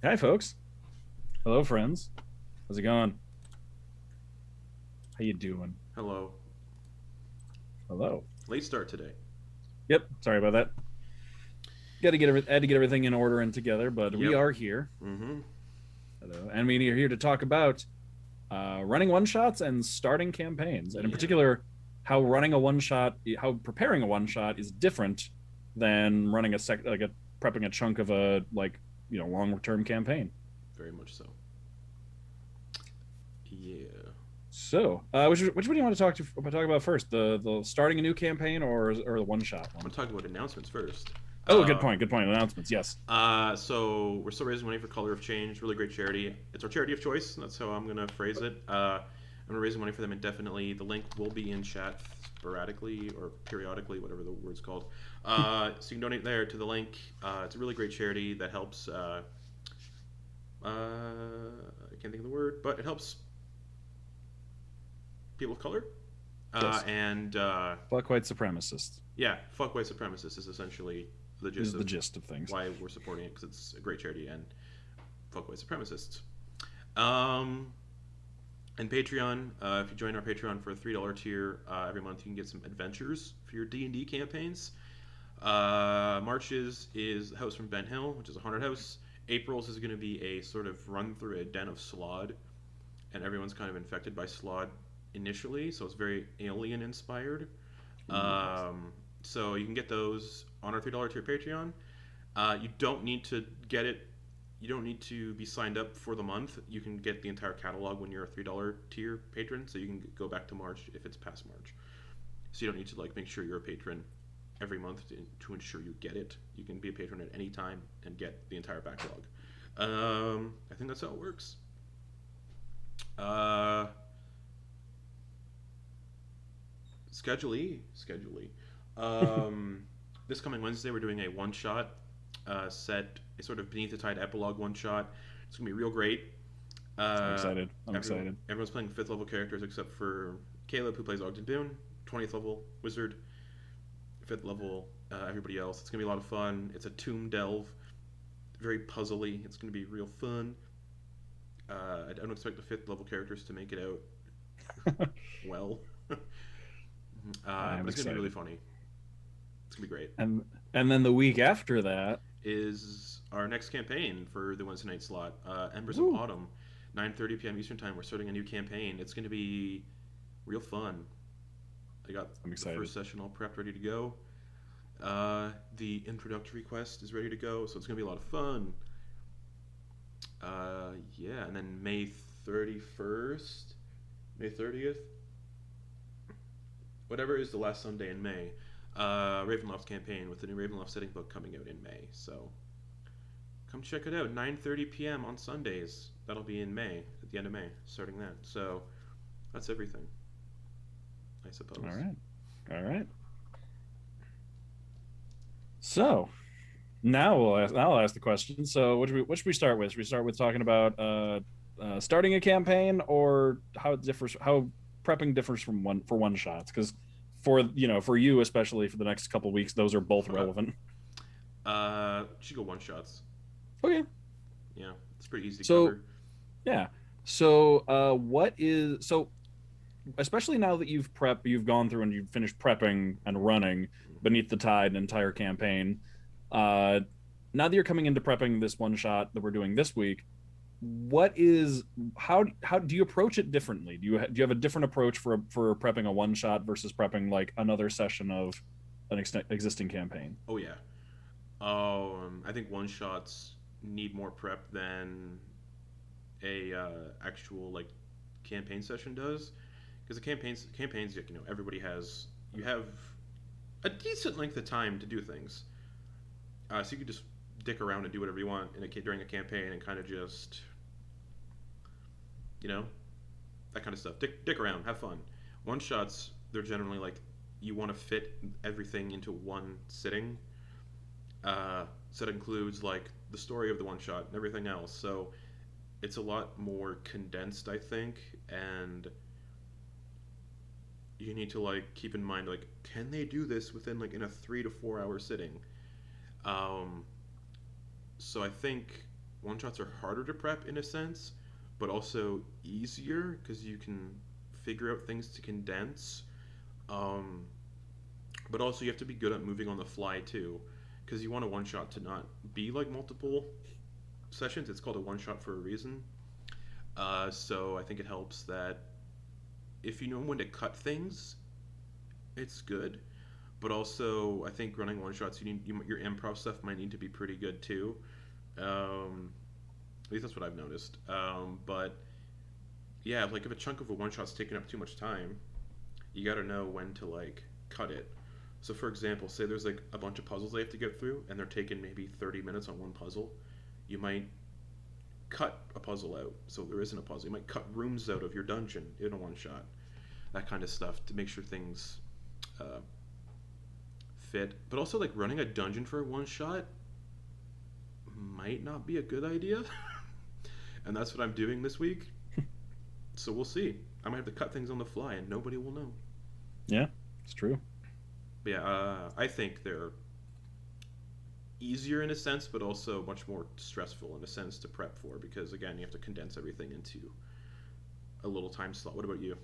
Hi, folks. Hello, friends. How's it going? How you doing? Hello. Hello. Late start today. Yep. Sorry about that. Got to had to get everything in order and together, but we Yep. are here. Mm-hmm. Hello, and we are here to talk about running one shots and starting campaigns, and in Yeah. particular, how running a one shot, how preparing a one shot is different than running a prepping a chunk of a long term campaign. Very much so. Yeah. So, which one do you want to talk about first? The starting a new campaign or the one shot I'm one? gonna talk about announcements first. Oh, good point. Good point. Announcements. Yes. So we're still raising money for Color of Change. Really great charity. It's our charity of choice. That's how I'm gonna phrase it. I'm gonna raise money for them indefinitely. The link will be in chat sporadically or periodically, whatever the word's called. So you can donate there to the link. It's a really great charity that helps. I can't think of the word, but it helps people of color. Yes. And Fuck white supremacists Yeah, fuck white supremacists is essentially the gist is the of gist of things. why we're supporting it because it's a great charity and fuck white supremacists. Um, and Patreon, if you join our Patreon for a $3 tier every month, you can get some adventures for your D&D campaigns. March's is the house from Ben Hill, which is a haunted house. April's is going to be a sort of run through a den of Slod, and everyone's kind of infected by Slod initially, so it's very alien inspired. Ooh, yes. So you can get those on our $3 tier Patreon. You don't need to get it. You don't need to be signed up for the month. You can get the entire catalog when you're a $3 tier patron. So you can go back to March if it's past March. So you don't need to make sure you're a patron every month to ensure you get it. You can be a patron at any time and get the entire backlog. I think that's how it works. Uh, Schedule E. This coming Wednesday, we're doing a one shot set, a sort of Beneath the Tide epilogue one shot. It's gonna be real great. I'm Uh, excited. I'm excited. Everyone's playing fifth level characters except for Caleb, who plays Ogden Boone, 20th level wizard, fifth level everybody else. It's gonna be a lot of fun. It's a tomb delve, very puzzly. It's gonna be real fun. I don't expect the fifth level characters to make it out well, I'm but it's gonna be really excited. funny. It's gonna be great. And and then the week after that, Is our next campaign for the Wednesday night slot, Embers of woo, Autumn, 9:30 p.m. Eastern time. We're starting a new campaign. It's going to be real fun. I got I'm the excited. first session all prepped, ready to go. The introductory quest is ready to go, so it's going to be a lot of fun. Yeah, and then May 31st, May 30th, whatever is the last Sunday in May, Ravenloft campaign with the new Ravenloft setting book coming out in May. So come check it out. 9:30 p.m. on Sundays. That'll be in May, at the end of May, starting that. So that's everything, I All suppose. right. All right. So now I'll ask the question. So what should we start with? Should we start with talking about starting a campaign or how it differs, how prepping differs from one shots? Because for you especially for the next couple of weeks, those are both relevant. Should go one shots. Okay. Yeah, it's pretty easy to So cover. yeah. So what is so especially now that you've gone through and you've finished prepping and running Beneath the Tide an entire campaign. Uh, Now that you're coming into prepping this one shot that we're doing this week, what is how do you approach it differently? Do you have a different approach for prepping a one shot versus prepping like another session of an existing campaign? Oh yeah. I think one shots need more prep than a actual campaign session does, because the campaigns everybody has you have a decent length of time to do things. So you could just dick around and do whatever you want during a campaign and kind of just you know that kind of stuff. Dick around, have fun. One shots, they're generally you want to fit everything into one sitting. So that includes the story of the one shot and everything else. So it's a lot more condensed, I think, and you need to keep in mind can they do this within in a 3 to 4 hour sitting. Um, so I think one shots are harder to prep in a sense, but also easier because you can figure out things to condense. Um, but also you have to be good at moving on the fly too, because you want a one shot to not be like multiple sessions. It's called a one shot for a reason. So I think it helps that if you know when to cut things, it's good. But also, I think running one shots, your improv stuff might need to be pretty good too. At least that's what I've noticed. But yeah, like if a chunk of a one shot's taking up too much time, you got to know when to like cut it. So for example, say there's like a bunch of puzzles they have to get through, and they're taking maybe 30 minutes on one puzzle. You might cut a puzzle out, so there isn't a puzzle. You might cut rooms out of your dungeon in a one shot. That kind of stuff to make sure things uh, fit. But also, like running a dungeon for a one shot might not be a good idea, and that's what I'm doing this week. So we'll see. I might have to cut things on the fly, and nobody will know. Yeah, it's true. But yeah, I think they're easier in a sense, but also much more stressful in a sense to prep for because again, you have to condense everything into a little time slot. What about you?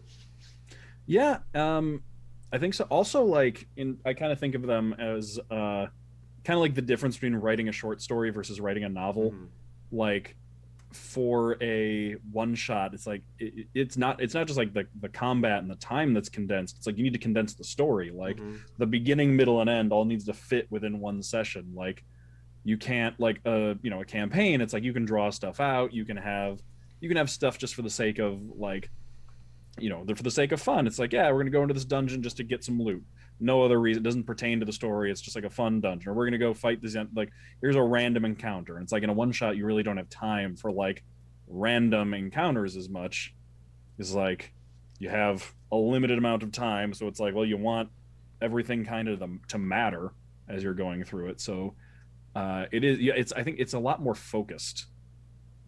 Yeah, I think so. Also, like I kind of think of them as kind of like the difference between writing a short story versus writing a novel. Mm-hmm. Like for a one shot, it's like it's not just like the combat and the time that's condensed. It's like you need to condense the story. Like Mm-hmm. the beginning, middle, and end all needs to fit within one session. Like you can't like a campaign. It's like you can draw stuff out. You can have stuff just for the sake of like for the sake of fun. It's like, yeah, we're gonna go into this dungeon just to get some loot. No other reason. It doesn't pertain to the story. It's just like a fun dungeon. Or we're gonna go fight this like here's a random encounter. And it's like in a one shot, you really don't have time for like random encounters as much. It's like you have a limited amount of time, so it's like, well, you want everything kind of to matter as you're going through it. So it is. Yeah, I think it's a lot more focused.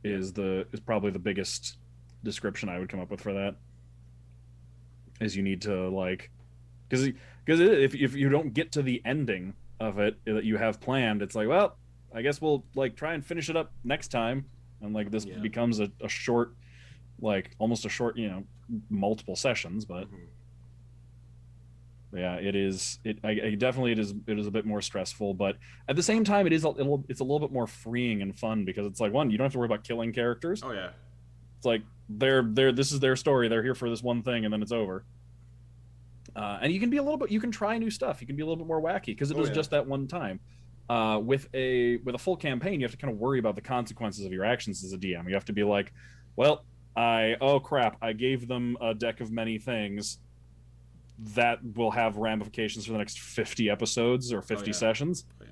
Yeah. Is probably the biggest description I would come up with for that. Is you need to like because if you don't get to the ending of it that you have planned, it's like, well, I guess we'll like try and finish it up next time, and like this Yeah. becomes a short, like almost a short, multiple sessions. But Mm-hmm. yeah, it is. I definitely it is a bit more stressful, but at the same time, it's a little bit more freeing and fun because it's like one, you don't have to worry about killing characters. Oh yeah. It's like they're this is their story. They're here for this one thing, and then it's over. And you can be a little bit. You can try new stuff. You can be a little bit more wacky because it Oh was yeah. just that one time. With a full campaign, you have to kind of worry about the consequences of your actions as a DM. You have to be like, well, oh crap, I gave them a deck of many things that will have ramifications for the next 50 episodes or Oh 50 yeah. sessions. Oh yeah.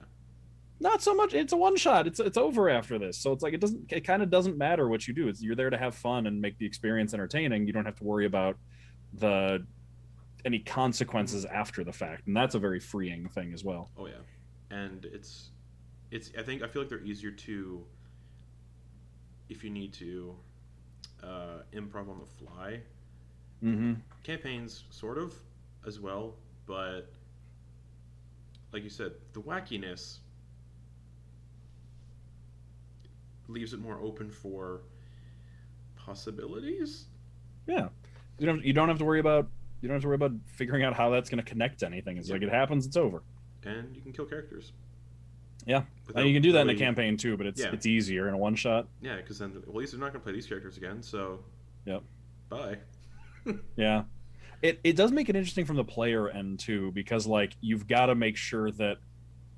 Not so much. It's a one shot. It's over after this. So it's like it kind of doesn't matter what you do. You're there to have fun and make the experience entertaining. You don't have to worry about the any Mm-hmm. consequences after the fact, and that's a very freeing thing as well. Oh yeah. And it's I feel like they're easier to if you need to improv on the fly. Mm-hmm. Campaigns sort of as well, but like you said, the wackiness leaves it more open for possibilities. Yeah, you don't have to worry about figuring out how that's going to connect to anything. It's Yep. like it happens, it's over. And you can kill characters Yeah, and without you can do that in a really. campaign too, but it's Yeah, it's easier in a one shot. yeah, because then well, at least they're not going to play these characters again. So Yep. bye. Yeah, it does make it interesting from the player end too, because like you've got to make sure that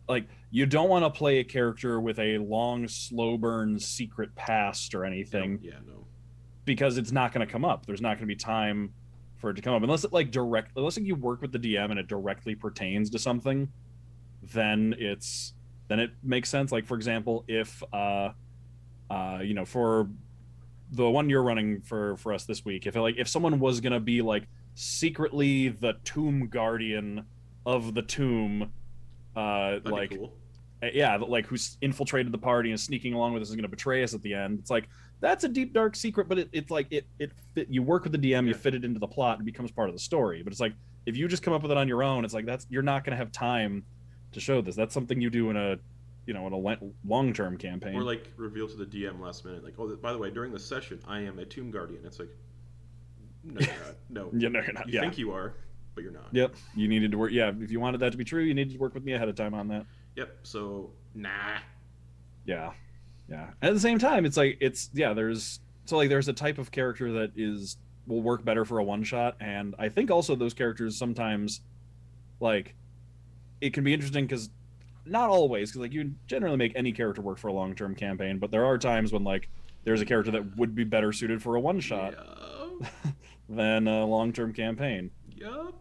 like you don't want to play a character with a long slow burn secret past or Oh anything yeah, no. because it's not going to come up. There's not going to be time for it to come up unless like you work with the DM and it directly pertains to something. Then it makes sense. Like for example, if for the one you're running for us this week, if someone was going to be like secretly the tomb guardian of the tomb, That'd be like cool. yeah, like who's infiltrated the party and sneaking along with us is going to betray us at the end. It's like that's a deep dark secret, but it's like it fit, you work with the DM, you Yeah. fit it into the plot, and it becomes part of the story. But it's like if you just come up with it on your own, it's like you're not going to have time to show this. That's something you do in a in a long-term Or campaign. like reveal to the DM last minute, like, oh, by the way, during the session, I am a Tomb Guardian. It's like, no, you're not. No, Yeah, no, you're not. you Yeah, think you are, but you're not. yep. You needed to work. Yeah, if you wanted that to be true, you needed to work with me ahead of time on that. Yep. So nah. Yeah, yeah. At the same time, it's like there's a type of character that is will work better for a one shot, and I think also those characters sometimes like it can be interesting because not always, because like you generally make any character work for a long term campaign, but there are times when like there's a character that would be better suited for a one shot Yep. than a long term campaign. Yep.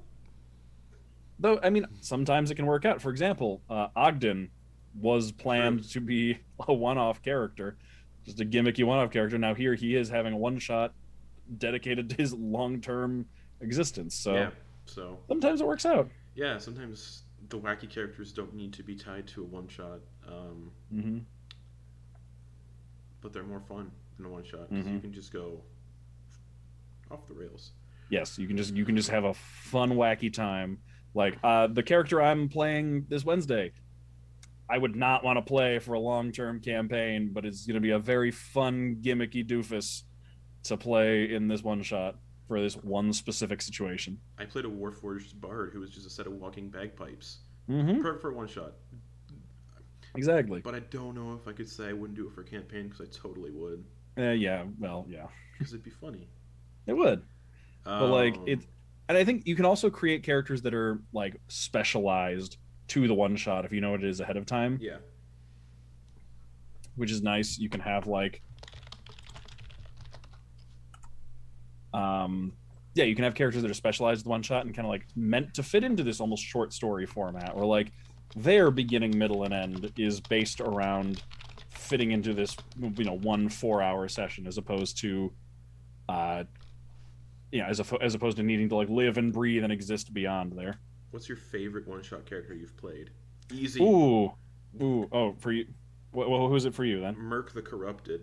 Though, I mean, sometimes it can work out. For example, Ogden was True. planned to be a one off character, just a gimmicky one off character. Now, here he is having a one shot dedicated to his long term existence. Yeah. So So sometimes it works out. yeah, sometimes the wacky characters don't need to be tied to a one shot, Hmm. but they're more fun than a one shot because you Hmm. can just go off the rails. Yes, you can just have a fun, wacky time. Like the character I'm playing this Wednesday, I would not want to play for a long term campaign, but it's going to be a very fun, gimmicky doofus to play in this one shot for this one specific situation. I played a Warforged Bard who was just a set of walking bagpipes. Hmm. Perfect for one shot. Exactly. But I don't know if I could say I wouldn't do it for a campaign because I totally would. Yeah. Well, yeah, Because it'd be funny. it would. But like Um, it, and I think you can also create characters that are like specialized to the one shot if you know what it is ahead of time, yeah. which is nice. You can have like um yeah, you can have characters that are specialized one shot and kind of like meant to fit into this almost short story format where like their beginning, middle, and end is based around fitting into this 1 4 hour session as opposed to uh as opposed to needing to like live and breathe and exist beyond there. What's your favorite one shot character you've played? Easy. Ooh. Ooh. Oh, for you. Who is it for you then? Merc the Corrupted.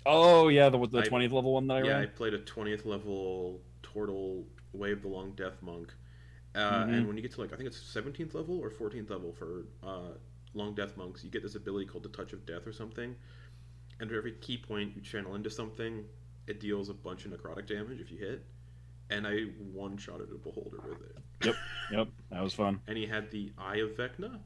Oh yeah, the I 20th level one that I Yeah, I ran. played a 20th level Turtle Wave the Long Death Monk. And Mm-hmm. when you get to like I think it's 17th level or 14th level for Long Death Monks, you get this ability called the Touch of Death or something. And for every key point you channel into something, it deals a bunch of necrotic damage if you hit. And I one shotted a beholder with it. Yep. Yep. That was fun. And he had the Eye of Vecna.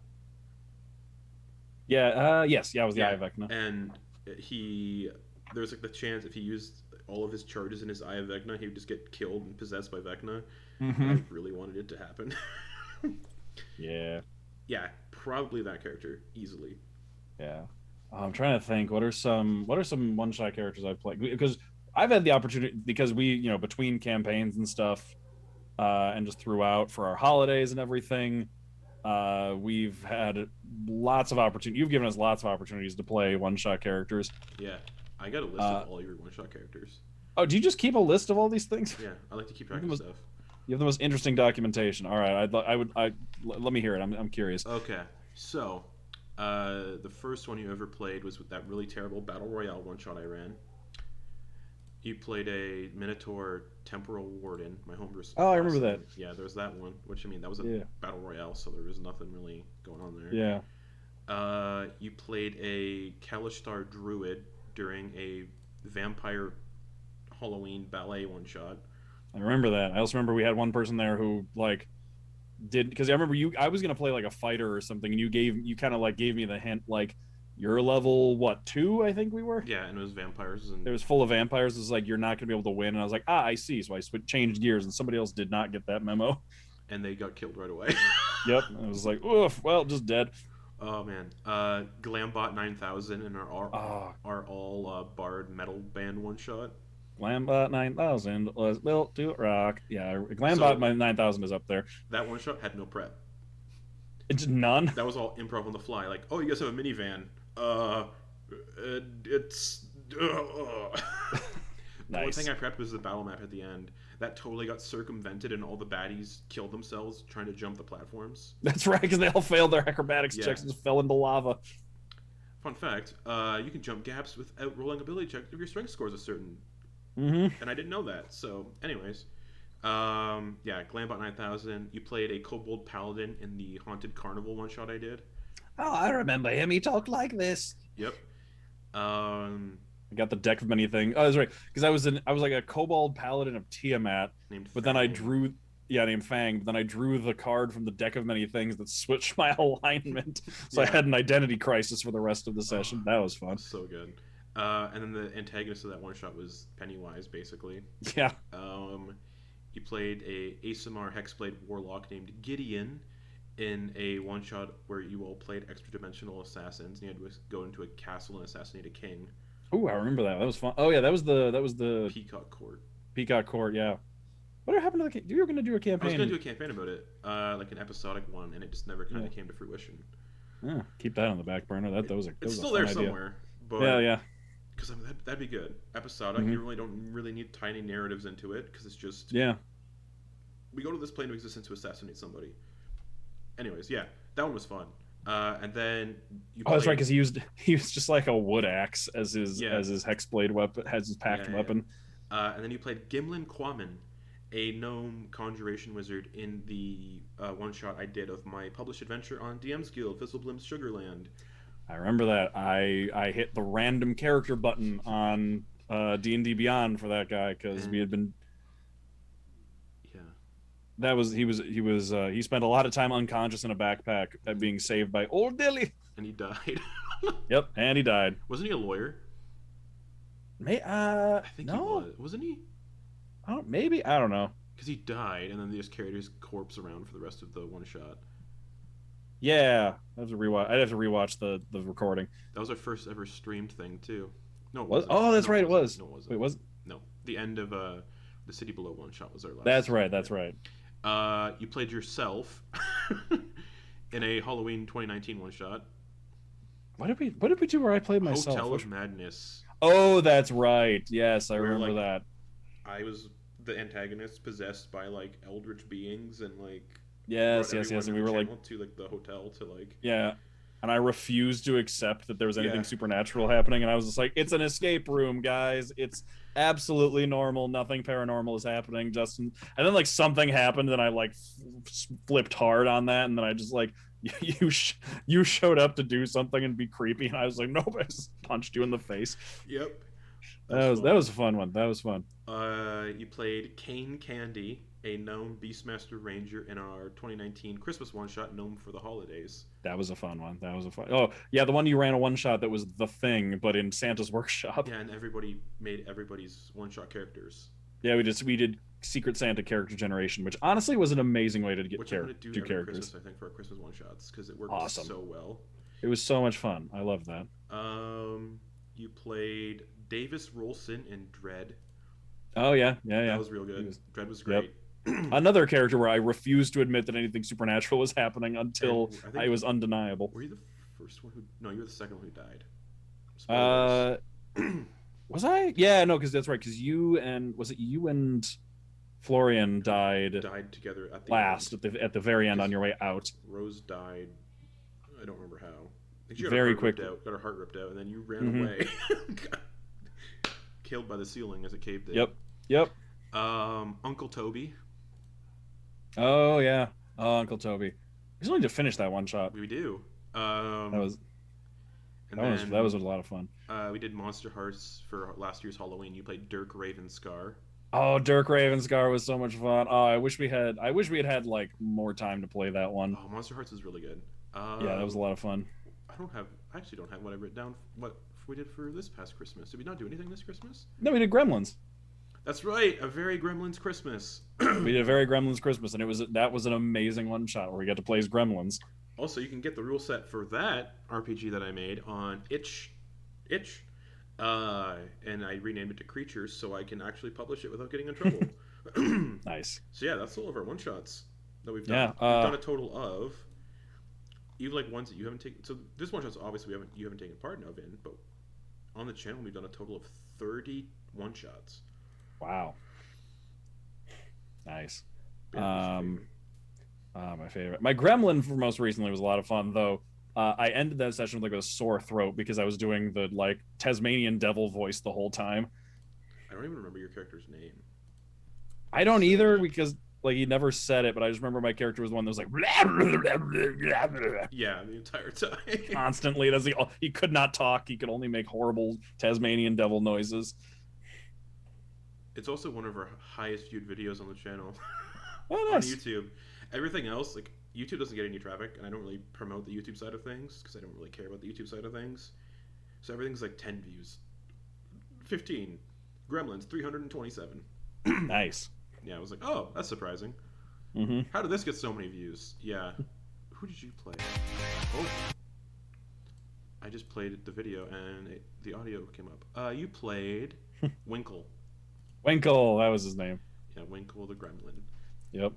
Yeah. Yes. Yeah. It was the Eye Yeah, of Vecna. and he there's like the chance if he used all of his charges in his Eye of Vecna, he would just get killed and possessed by Vecna, and I Mm-hmm. really wanted it to happen. Yeah. Yeah, probably that character easily. Yeah. I'm trying to think. What are some one shot characters I've played because I've had the opportunity because we between campaigns and stuff and just throughout for our holidays and everything. We've had lots of opportunity. You've given us lots of opportunities to play one-shot characters. Yeah, I got a list of Uh, all your one-shot characters. oh, do you just keep a list of all these things? Yeah, I like to keep You have track the of most, stuff. you have the most interesting documentation. All right, let me hear it. I'm curious. Okay, so the first one you ever played was with that really terrible battle royale one-shot I ran. You played a Minotaur Temporal Warden, my homebrew Oh, I class, remember that. and yeah, there's that one. Which I mean, that was a Yeah, battle royale, so there was nothing really going on there. yeah, You played a Kalishtar Druid during a vampire Halloween ballet one shot. I remember that. I also remember we had one person there who like did because I remember you. I was gonna play like a fighter or something, and you kind of like gave me the hint like you're level what 2? I think we were. Yeah, and it was vampires, It and was full of vampires. It's like you're not gonna be able to win, and I was like, I see. So I changed gears, and somebody else did not get that memo. they got killed right away. Yep. I was like, oof, well, just dead. Oh man, Glambot 9000 and Oh, are all Bard metal band one shot. Glambot 9000 was built to rock. Yeah, Glambot So 9000 is up there. that one shot had no prep. It's none. That was all improv on the fly. Like, oh, you guys have a minivan. It's the one thing Nice. I prepped was the battle map at the end. That totally got circumvented, and all the baddies killed themselves trying to jump the platforms. That's right, because they all failed their acrobatics Yeah. checks and just fell into lava. Fun fact: you can jump gaps without rolling ability checks if your strength score is a certain. Mm-hmm. And I didn't know that. So, anyways, yeah, Glambot 9000. You played a Kobold Paladin in the Haunted Carnival one shot I did. Oh, I remember him. He talked like this. Yep. Um, I got the deck of many things. Oh, that's right, because I was like a kobold paladin of Tiamat, named but then I Fang. drew yeah named Fang. But then I drew the card from the deck of many things that switched my alignment, so I Yeah. had an identity crisis for the rest of the Oh, session. That was it fun. was so good. And then the antagonist of that one shot was Pennywise, basically. Yeah, Um, he played a Asimar Hexblade Warlock named Gideon in a one shot where you all played extra dimensional assassins, and you had to go into a castle and assassinate a king. oh, I remember that. That was fun. Oh yeah, that was the Peacock Court. Peacock Court. Yeah. What happened to the? You were going to do a I was going campaign. to do a campaign about it, like an episodic one, and it just never kind Yeah. of came to fruition. Yeah, keep that on the back burner. That It, that was a that it's was a still fun there idea. somewhere, Yeah, but yeah. because that'd be good. Episodic, Hmm. you really don't really need tiny narratives into it because it's just Yeah. we go to this plane of existence to assassinate somebody. Anyways, yeah, that one was fun. And then you Oh, that's right, played, because he used just like a wood axe yeah, as his hexblade weapon, has his yeah, packed yeah. weapon. And then you played Gimlin Quaman, a gnome conjuration wizard in the one shot I did of my published adventure on DM's Guild, Fizzleblim's Sugarland. I remember that. I hit the random character button on D&D Beyond for that guy because we And had been yeah, that was he spent a lot of time unconscious in a backpack being saved by Old Dilly. and he died. Yep, and he died. Wasn't he a lawyer? May I think he no, was. Wasn't he? I don't, maybe I don't know. Because he died, and then they just carried his corpse around for the rest of the one shot. Yeah, I have to rewatch. I'd have to rewatch the recording. That was our first ever streamed thing too. No, it What? wasn't. Oh, that's No, it right. It wasn't. was. No, it wasn't. Wait, was No, the end of the City Below one shot was our that's last. right. That's right. You played yourself in a Halloween 2019 one shot. What did we do where I played myself? Hotel of Which, Madness, oh, that's right. Yes, I where remember like that. I was the antagonist possessed by like eldritch beings and like brought Yes, yes, everyone yes. And in we the were like, channel to like the hotel to like yeah. And I refused to accept that there was yeah anything supernatural happening. And I was just like, it's an escape room, guys. It's absolutely normal. Nothing paranormal is happening. Justin. And then like something happened, and I like flipped hard on that. And then I just like, you you showed up to do something and be creepy. And I was like, nope, I just punched you in the face. yep that was That fun. was a fun one. That was fun. You played Kane Candy, a gnome Beastmaster Ranger in our 2019 Christmas one shot, Gnome for the Holidays. That was a fun one. That was a fun. Oh yeah, the one you ran a one shot that was the thing, but in Santa's workshop. Yeah, and everybody made everybody's one shot characters, Yeah, we did Secret Santa character generation, which honestly was an amazing way to get which I'm going to do do every characters. Christmas, I think, for our Christmas one shots because it worked Awesome. so well. It was so much fun. I love that. You played Davis Rolson in Dread. Oh yeah, yeah, That yeah. was real He good. was, Dread was yep. great. Another character where I refused to admit that anything supernatural was happening until And I think it was undeniable. were you the first one who? No, you were the second one who died. Spoilers. Uh, was I? Yeah, no, because that's right. Because was it you and Florian died Died together at the last end. at the very end on Because your way out. Rose died. I don't remember how. I think she got Very her heart quick. ripped out. Got her heart ripped out, and then you ran Mhm. away. Got killed by the ceiling as it caved in. Yep. Yep. Uncle Toby. Oh yeah. Oh, Uncle Toby. We still need to finish that one shot. We do. That was And that was a lot of fun. we did Monster Hearts for last year's Halloween. You played Dirk Ravenscar. Oh, Dirk Ravenscar was so much fun. Oh, I wish we had like more time to play that one. Oh, Monster Hearts is really good. Yeah, that was a lot of fun. I actually don't have what I wrote down. What we did for this past Christmas? Did we not do anything this Christmas? No, we did Gremlins. That's right, a very Gremlins Christmas. We did a very Gremlins Christmas, and that was an amazing one shot where we got to play as Gremlins. Also, you can get the rule set for that RPG that I made on itch, and I renamed it to Creatures so I can actually publish it without getting in trouble. Nice. So yeah, that's all of our one shots that we've Yeah, done. We've done a total of even like ones that you haven't taken. So this one shots obviously you haven't taken part in, but on the channel we've done a total of 30 one shots. Wow. Nice. Yeah, who's your favorite? My favorite. My Gremlin for most recently was a lot of fun, though. I ended that session with like a sore throat because I was doing the like Tasmanian devil voice the whole time. I don't even remember your character's name. I don't either So, because like he never said it, but I just remember my character was the one that was like Yeah, the entire time. constantly. That's he could not talk. He could only make horrible Tasmanian devil noises. It's also one of our highest viewed videos on the channel Oh, on nice. YouTube. Everything else, like YouTube doesn't get any traffic, and I don't really promote the YouTube side of things because I don't really care about the YouTube side of things. So everything's like 10 views, 15, Gremlins 327. Nice. Yeah, I was like, oh, that's surprising. Mm-hmm. How did this get so many views? Yeah. Who did you play? Oh, I just played the video and the audio came up. You played Winkle. Winkle, that was his name. Yeah, Winkle the Gremlin. Yep.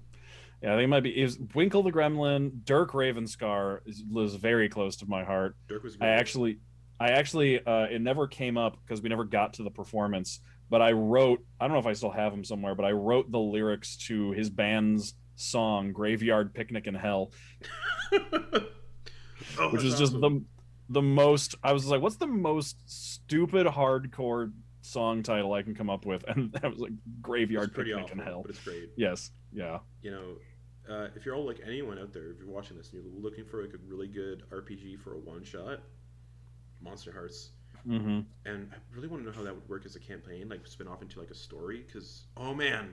Yeah, I think it might be. It was Winkle the Gremlin. Dirk Ravenscar was very close to my heart. Dirk was I great. actually, I actually, it never came up because we never got to the performance. But I wrote. I don't know if I still have them somewhere, but I wrote the lyrics to his band's song "Graveyard Picnic in Hell," Oh, which that's is just awesome. the most. I was like, what's the most stupid hardcore song title I can come up with? And that was like It's "Graveyard pretty Picnic in awful, Hell." but it's great. Yes. Yeah. You know, if you're all like anyone out there, if you're watching this and you're looking for like a really good RPG for a one shot, Monster Hearts. Mm-hmm. And I really want to know how that would work as a campaign, like spin off into like a story. Because oh man,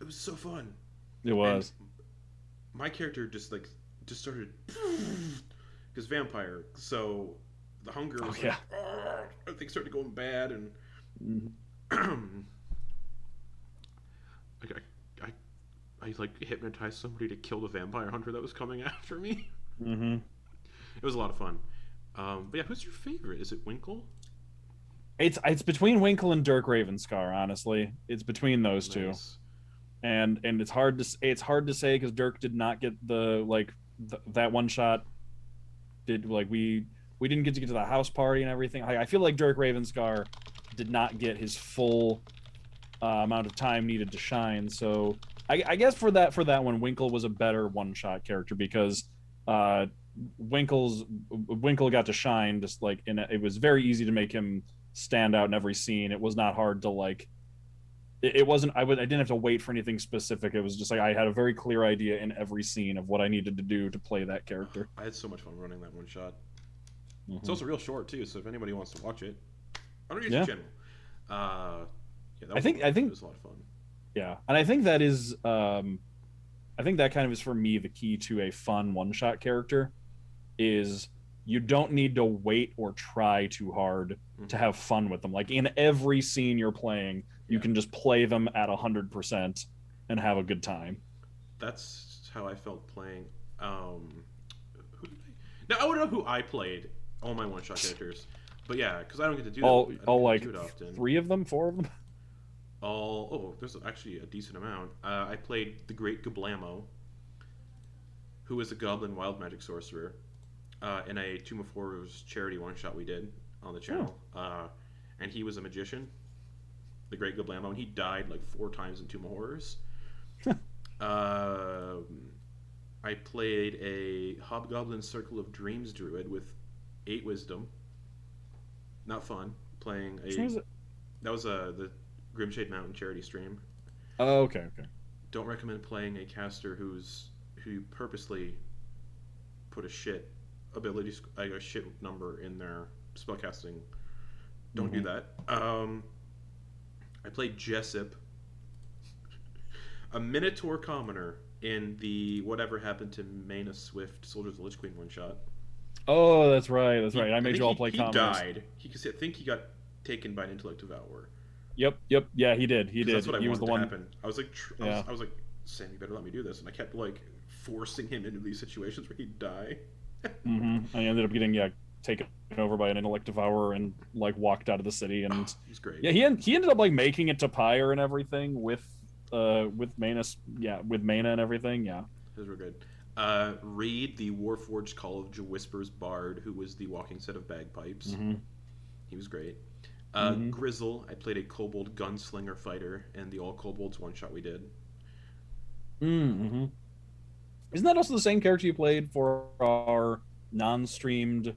it was so fun. It And was. my character just started because vampire. So the hunger Oh was like yeah. everything started going bad, and Mm-hmm. like I like hypnotized somebody to kill the vampire hunter that was coming after me. Mm-hmm. It was a lot of fun. But yeah, who's your favorite? Is it Winkle? It's between Winkle and Dirk Ravenscar. Honestly, it's between those two, Nice. and it's hard to say because Dirk did not get the that one shot. Did like we didn't get to the house party and everything. I feel like Dirk Ravenscar did not get his full amount of time needed to shine. So I guess for that one, Winkle was a better one shot character because uh, Winkle got to shine just like it was very easy to make him stand out in every scene. It was not hard to like. It wasn't. I didn't have to wait for anything specific. It was just like I had a very clear idea in every scene of what I needed to do to play that character. I had so much fun running that one shot. It's Mm-hmm. also real short too, so if anybody wants to watch it, on our YouTube Yeah, channel. Yeah, that I was a think lot. I It think was a lot of fun. yeah, and I think that is I think that kind of is for me the key to a fun one shot character is you don't need to wait or try too hard to Hmm. have fun with them. Like in every scene you're playing, you Yeah, can just play them at 100% and have a good time. that's how I felt playing. Who did I? Now I want to know who I played. All my one shot characters, but yeah, because I don't get to do that. I don't All get to like do it often. three of them, four of them. All there's actually a decent amount. I played the Great Gablamo, who is a goblin wild magic sorcerer, in a Tomb of Horrors charity one shot we did on the Oh, channel. And he was a magician, the Great Gablamo, and he died like 4 times in Tomb of Horrors. Um I played a Hobgoblin Circle of Dreams druid with 8 wisdom. Not fun. Playing which one a is it? that was the Grimshade Mountain charity stream. Oh, okay, okay. Don't recommend playing a caster who purposely put a shit ability like a shit number in their spellcasting. Don't do Mm-hmm. that. I played Jessup, a Minotaur commoner in the Whatever Happened to Maina Swift Soldiers of the Lich Queen one shot. Oh, that's right, that's right. I I made think you all play he commoners. died. I think he got taken by an intellect devourer Yep, yep, yeah, he did, he because that's did. what I He was wanted the to one. happen. I was like, Yeah. I was like, Sam, you better let me do this, and I kept like forcing him into these situations where he'd die. Mm-hmm. I ended up getting taken over by an intellect devourer and like walked out of the city and He's great. yeah he ended up like making it to Pyre and everything with Manus, yeah, with Mana and everything, yeah. He was real good. Reed, the Warforged Call of Whispers Bard, who was the walking set of bagpipes. Mm-hmm. He was great. Mm-hmm. Grizzle, I played a kobold gunslinger fighter, and the all kobolds one shot we did. Mm-hmm. Isn't that also the same character you played for our non-streamed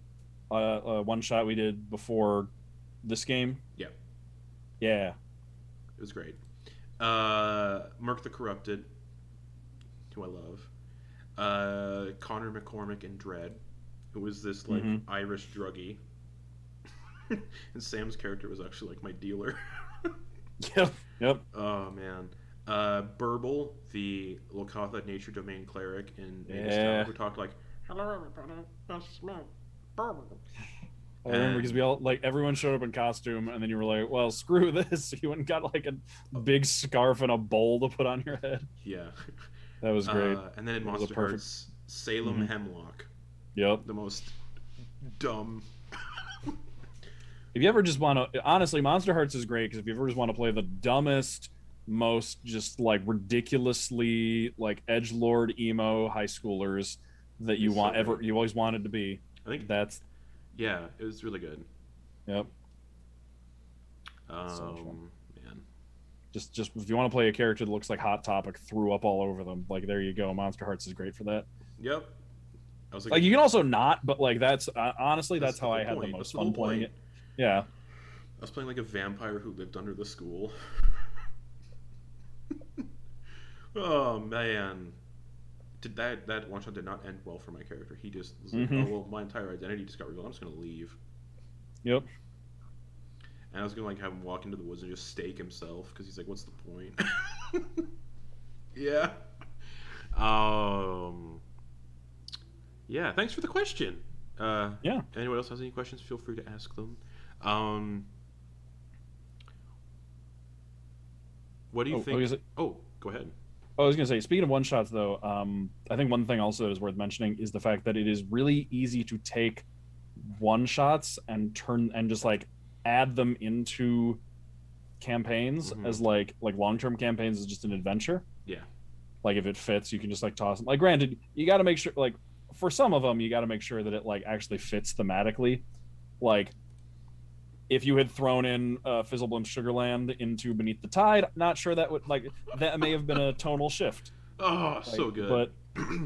one shot we did before this game? Yeah, Yeah. it was great. Merc the Corrupted, who I love. Connor McCormick in Dread, who was this like Mm-hmm. Irish druggie, and Sam's character was actually like my dealer. Yep. Yep. Oh man. Burble, the Lokatha Nature Domain cleric in Magus Tower, Yeah. who talked like, "Hello, everybody. This is me, Burble." I remember because we And all like everyone showed up in costume, and then you were like, "Well, screw this!" You went and got like a big scarf and a bowl to put on your head. yeah. That was great. And then in It was a Monster perfect. Hearts, Salem Hmm. Hemlock, Yep. the most dumb. If you ever just want to, honestly, Monster Hearts is great because if you ever just want to play the dumbest, most just like ridiculously like edge lord emo high schoolers that you It's so want great. ever you always wanted to be, I think, that's yeah, it was really good. yep. So much fun. Man. Just if you want to play a character that looks like Hot Topic threw up all over them, like there you go. Monster Hearts is great for that. Yep. I was like, Like you can also not, but like that's honestly that's that's the how whole I had the point. That's most the whole fun playing point. it. Yeah. I was playing like a vampire who lived under the school. Oh man, did that one shot did not end well for my character. He just was like, Hmm. oh well, my entire identity just got revealed. I'm just gonna leave. Yep. And I was gonna like have him walk into the woods and just stake himself because he's like, what's the point? Yeah. Um. Yeah. Thanks for the question. Yeah. Anyone else has any questions? Feel free to ask them. Um. What do you Oh, think? Oh, go ahead. I was gonna say, speaking of one shots though, I think one thing also that is worth mentioning is the fact that it is really easy to take one shots and turn and just like add them into campaigns Mm-hmm. as like long-term campaigns as just an adventure. Yeah. Like if it fits, you can just like toss them. Like granted, you got to make sure like for some of them you got to make sure that it like actually fits thematically. Like if you had thrown in Fizzleblim Sugarland into Beneath the Tide, not sure that would like that may have been a tonal shift. Oh, Like, so good. but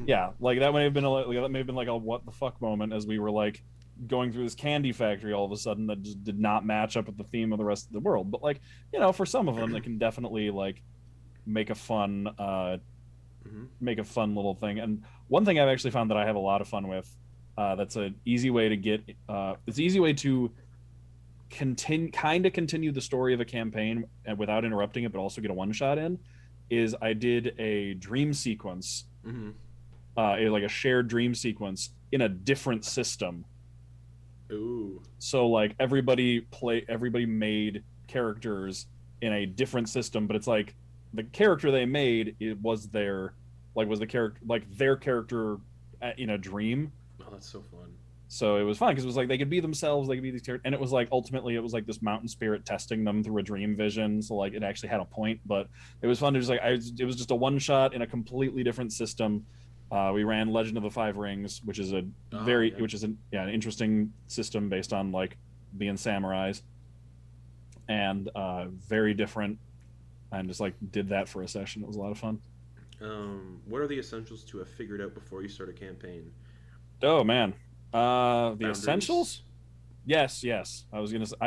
yeah, like that may have been that may have been like a what the fuck moment as we were like going through this candy factory all of a sudden that just did not match up with the theme of the rest of the world. But like for some of them, they can definitely like make a fun Mm-hmm. make a fun little thing. And one thing I've actually found that I have a lot of fun with, that's an easy way to get it's an easy way to continue the story of a campaign and without interrupting it, but also get a one shot in. Is I did a dream sequence, Mm-hmm. like a shared dream sequence in a different system. Ooh. So like everybody made characters in a different system, but it's like the character they made it was their was the character like their character in a dream. Oh, that's so fun. So it was fun because it was like they could be themselves, they could be these characters, and it was like ultimately it was like this mountain spirit testing them through a dream vision. So like it actually had a point, but it was fun to just it was just a one shot in a completely different system. We ran Legend of the Five Rings, which is Oh yeah. an interesting system based on like being samurais, and very different. And just like did that for a session. It was a lot of fun. What are the essentials to have figured out before you start a campaign? Oh man, the Boundaries. essentials. Yes, yes. I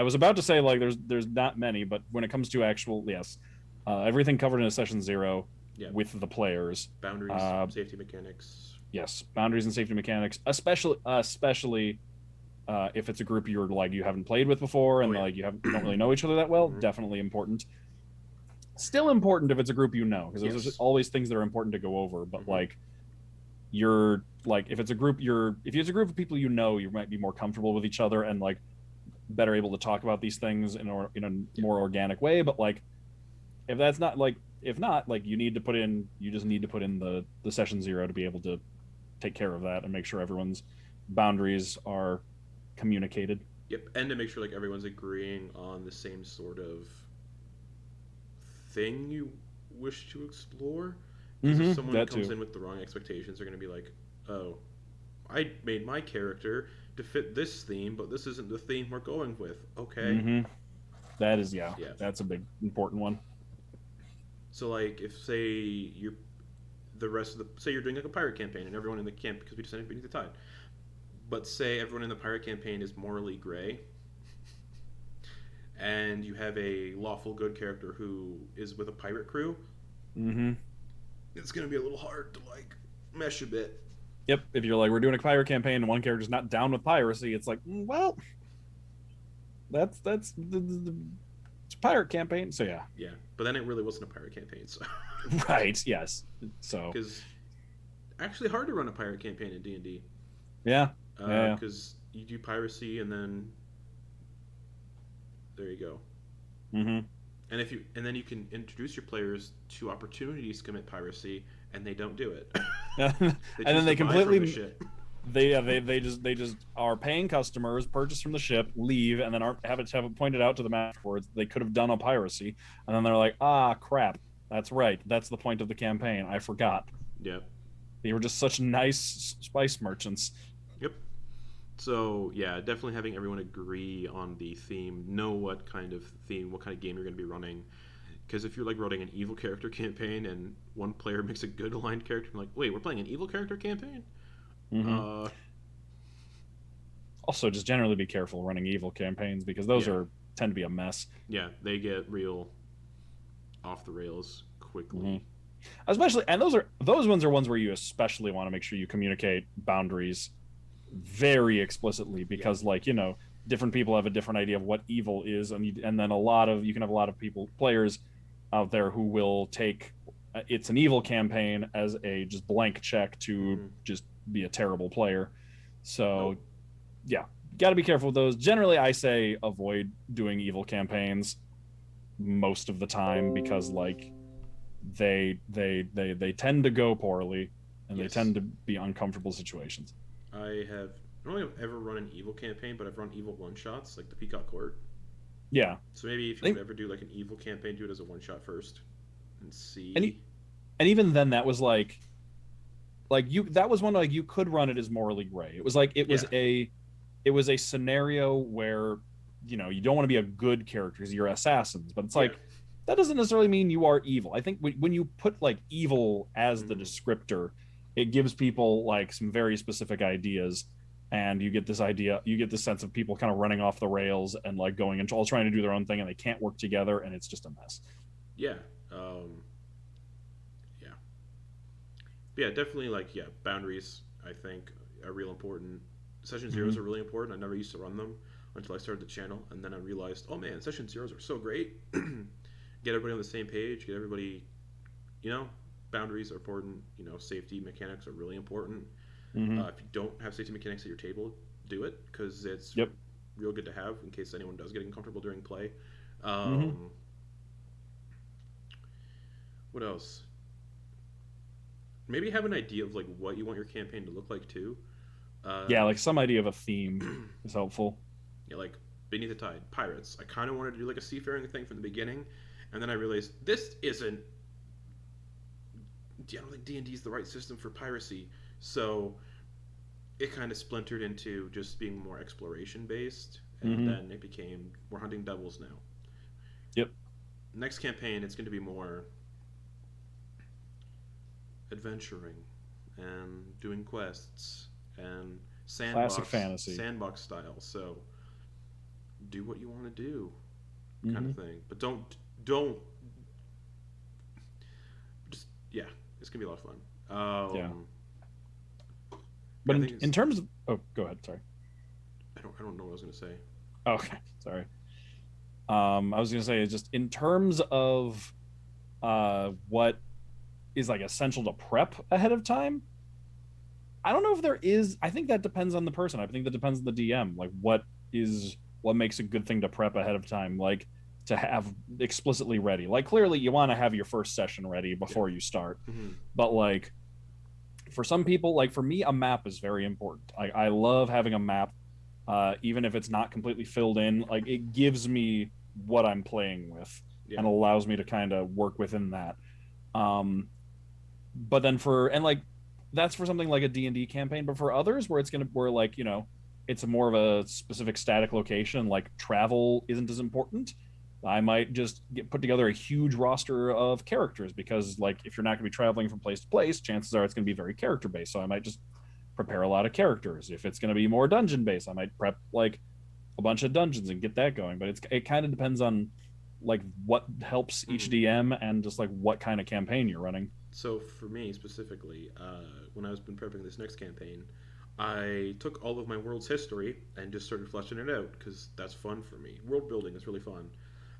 was about to say like there's not many, but when it comes to actual yes, everything covered in a session zero Yeah. with the players. Boundaries, Uh, safety mechanics. yes, boundaries and safety mechanics, especially if it's a group you haven't played with before Oh and yeah. like you don't really know each other that well. Mm-hmm. Definitely important. Still important if it's a group you know because there's Yes. always things that are important to go over. But Mm-hmm. like you're like if it's a group of people you might be more comfortable with each other and like better able to talk about these things in a Yeah. more organic way. But like if that's not like if not like you just need to put in the session zero to be able to take care of that and make sure everyone's boundaries are communicated. Yep. And to make sure like everyone's agreeing on the same sort of thing you wish to explore. Because if someone That comes too. in with the wrong expectations, they're going to be like, "Oh, I made my character to fit this theme, but this isn't the theme we're going with." Okay. hmm That is yeah. Yeah. That's a big important one. So like, if say you're the rest of the say you're doing like a pirate campaign and everyone in the camp because we descended beneath the tide, but say everyone in the pirate campaign is morally gray, and you have a lawful good character who is with a pirate crew, Mm-hmm. it's going to be a little hard to like mesh a bit. Yep. If you're like, we're doing a pirate campaign and one character's not down with piracy, it's like, well, that's it's a pirate campaign. So yeah. Yeah, but then it really wasn't a pirate campaign, so Right. Yes. So because actually hard to run a pirate campaign in D&D yeah. Yeah. because you do piracy and then there you go. Mm-hmm. And then you can introduce your players to opportunities to commit piracy, and they don't do it. And They then choose they to buy from the completely ship. they just are paying customers, purchase from the ship, leave, and then have it pointed out to them afterwards they could have done a piracy, and then they're like, ah, crap, that's right, that's the point of the campaign, I forgot. Yep. They were just such nice spice merchants. Yep. So yeah, definitely having everyone agree on the theme, know what kind of theme, what kind of game you're going to be running. Because if you're like running an evil character campaign and one player makes a good aligned character, I'm like, wait, we're playing an evil character campaign? Mm-hmm. Uh, Also, just generally be careful running evil campaigns because those yeah, are tend to be a mess. yeah, they get real off the rails Mm-hmm. quickly. Especially, and those ones are ones where you especially want to make sure you communicate boundaries very explicitly Yeah. because, like, different people have a different idea of what evil is, and then you can have a lot of players out there who will take it's an evil campaign as a just blank check to Mm-hmm. just be a terrible player. So Nope. yeah, got to be careful with those. Generally, I say avoid doing evil campaigns most of the time because, like, they tend to go poorly and they Yes. tend to be uncomfortable situations. I don't think I've ever run an evil campaign, but I've run evil one shots, like the Peacock Court. Yeah, So maybe if I you would think, ever do like an evil campaign, do it as a one shot first and and see. and even then, that was like you that was one, like, you could run it as morally gray. It was like Yeah. it was a scenario where you don't want to be a good character because you're assassins, but it's Yeah. like that doesn't necessarily mean you are evil. I think when you put like evil as the Mm-hmm. descriptor, it gives people like some very specific ideas, and you get this sense of people kind of running off the rails and like going and all trying to do their own thing, and they can't work together, and it's just a mess. Yeah. Yeah. But yeah, definitely like yeah, boundaries I think are real important. Session zeros Mm-hmm. are really important. I never used to run them until I started the channel, and then I realized, oh man, session zeros are so great. Get everybody on the same page. Get everybody, you know, boundaries are important. You know, safety mechanics are really important. Mm-hmm. If you don't have safety mechanics at your table, do it because it's Yep. real good to have in case anyone does get uncomfortable during play. Mm-hmm. Um, what else? Maybe have an idea of like what you want your campaign to look like too. Yeah, Um, like some idea of a theme is helpful. yeah, like Beneath the Tide, pirates. I kind of wanted to do like a seafaring thing from the beginning, and then I realized this isn't. I don't think D&D is the right system for piracy, so it kind of splintered into just being more exploration based, and Mm-hmm. then it became we're hunting devils now. Yep. Next campaign, it's going to be more adventuring and doing quests and Classic fantasy. sandbox style. So do what you want to do, kind Mm-hmm. of thing. But don't just yeah, it's gonna be a lot of fun. Yeah. Yeah, But I think in it's terms of, oh, go ahead. Sorry. I don't know what I was gonna say. Oh, okay. Sorry. I was gonna say just in terms of what is like essential to prep ahead of time. I don't know if there is. I think that depends on the person. I think that depends on the DM. Like what makes a good thing to prep ahead of time. Like to have explicitly ready. Like clearly you want to have your first session ready Yeah. before you start. Mm-hmm. But like for some people, like for me, a map is very important. I love having a map, even if it's not completely filled in. Like it gives me what I'm playing with Yeah. and allows me to kind of work within that. But then like that's for something like a D&D campaign, but for others where like it's more of a specific static location, like travel isn't as important. I might just put together a huge roster of characters because, like, if you're not going to be traveling from place to place, chances are it's going to be very character based. So I might just prepare a lot of characters. If it's going to be more dungeon based, I might prep like a bunch of dungeons and get that going. But it kind of depends on like what helps each Mhm. DM and just like what kind of campaign you're running. So for me specifically, when I was been prepping this next campaign, I took all of my world's history and just started fleshing it out because that's fun for me. World building is really fun.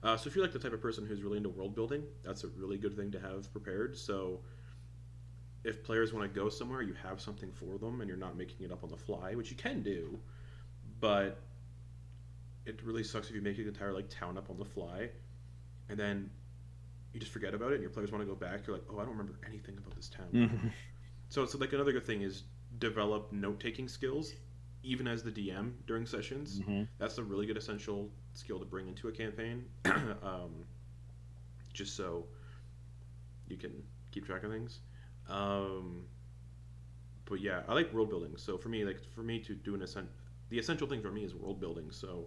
So if you're like the type of person who's really into world building, that's a really good thing to have prepared. So if players want to go somewhere, you have something for them, and you're not making it up on the fly, which you can do. But it really sucks if you make an entire like town up on the fly, and then you just forget about it, and your players want to go back. You're like, oh, I don't remember anything about this town. Mm-hmm. So it's like another good thing is develop note taking skills, even as the DM during sessions. Mm-hmm. That's a really good essential skill to bring into a campaign, just so you can keep track of things. Um, but yeah, I like world building. So for me to do the essential thing for me is world building. So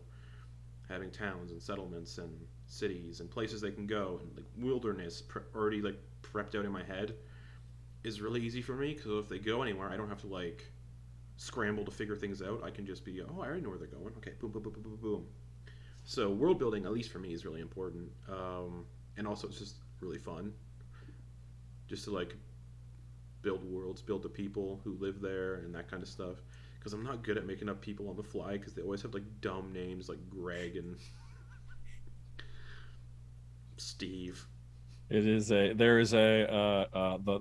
having towns and settlements and cities and places they can go and like wilderness already like prepped out in my head is really easy for me because if they go anywhere, I don't have to like scramble to figure things out. I can just be, oh, I already know where they're going. Okay, boom, boom, boom, boom, boom, boom. So world building, at least for me, is really important, and also it's just really fun, just to like build worlds, build the people who live there, and that kind of stuff. Because I'm not good at making up people on the fly because they always have like dumb names like Greg and Steve. It is a there is a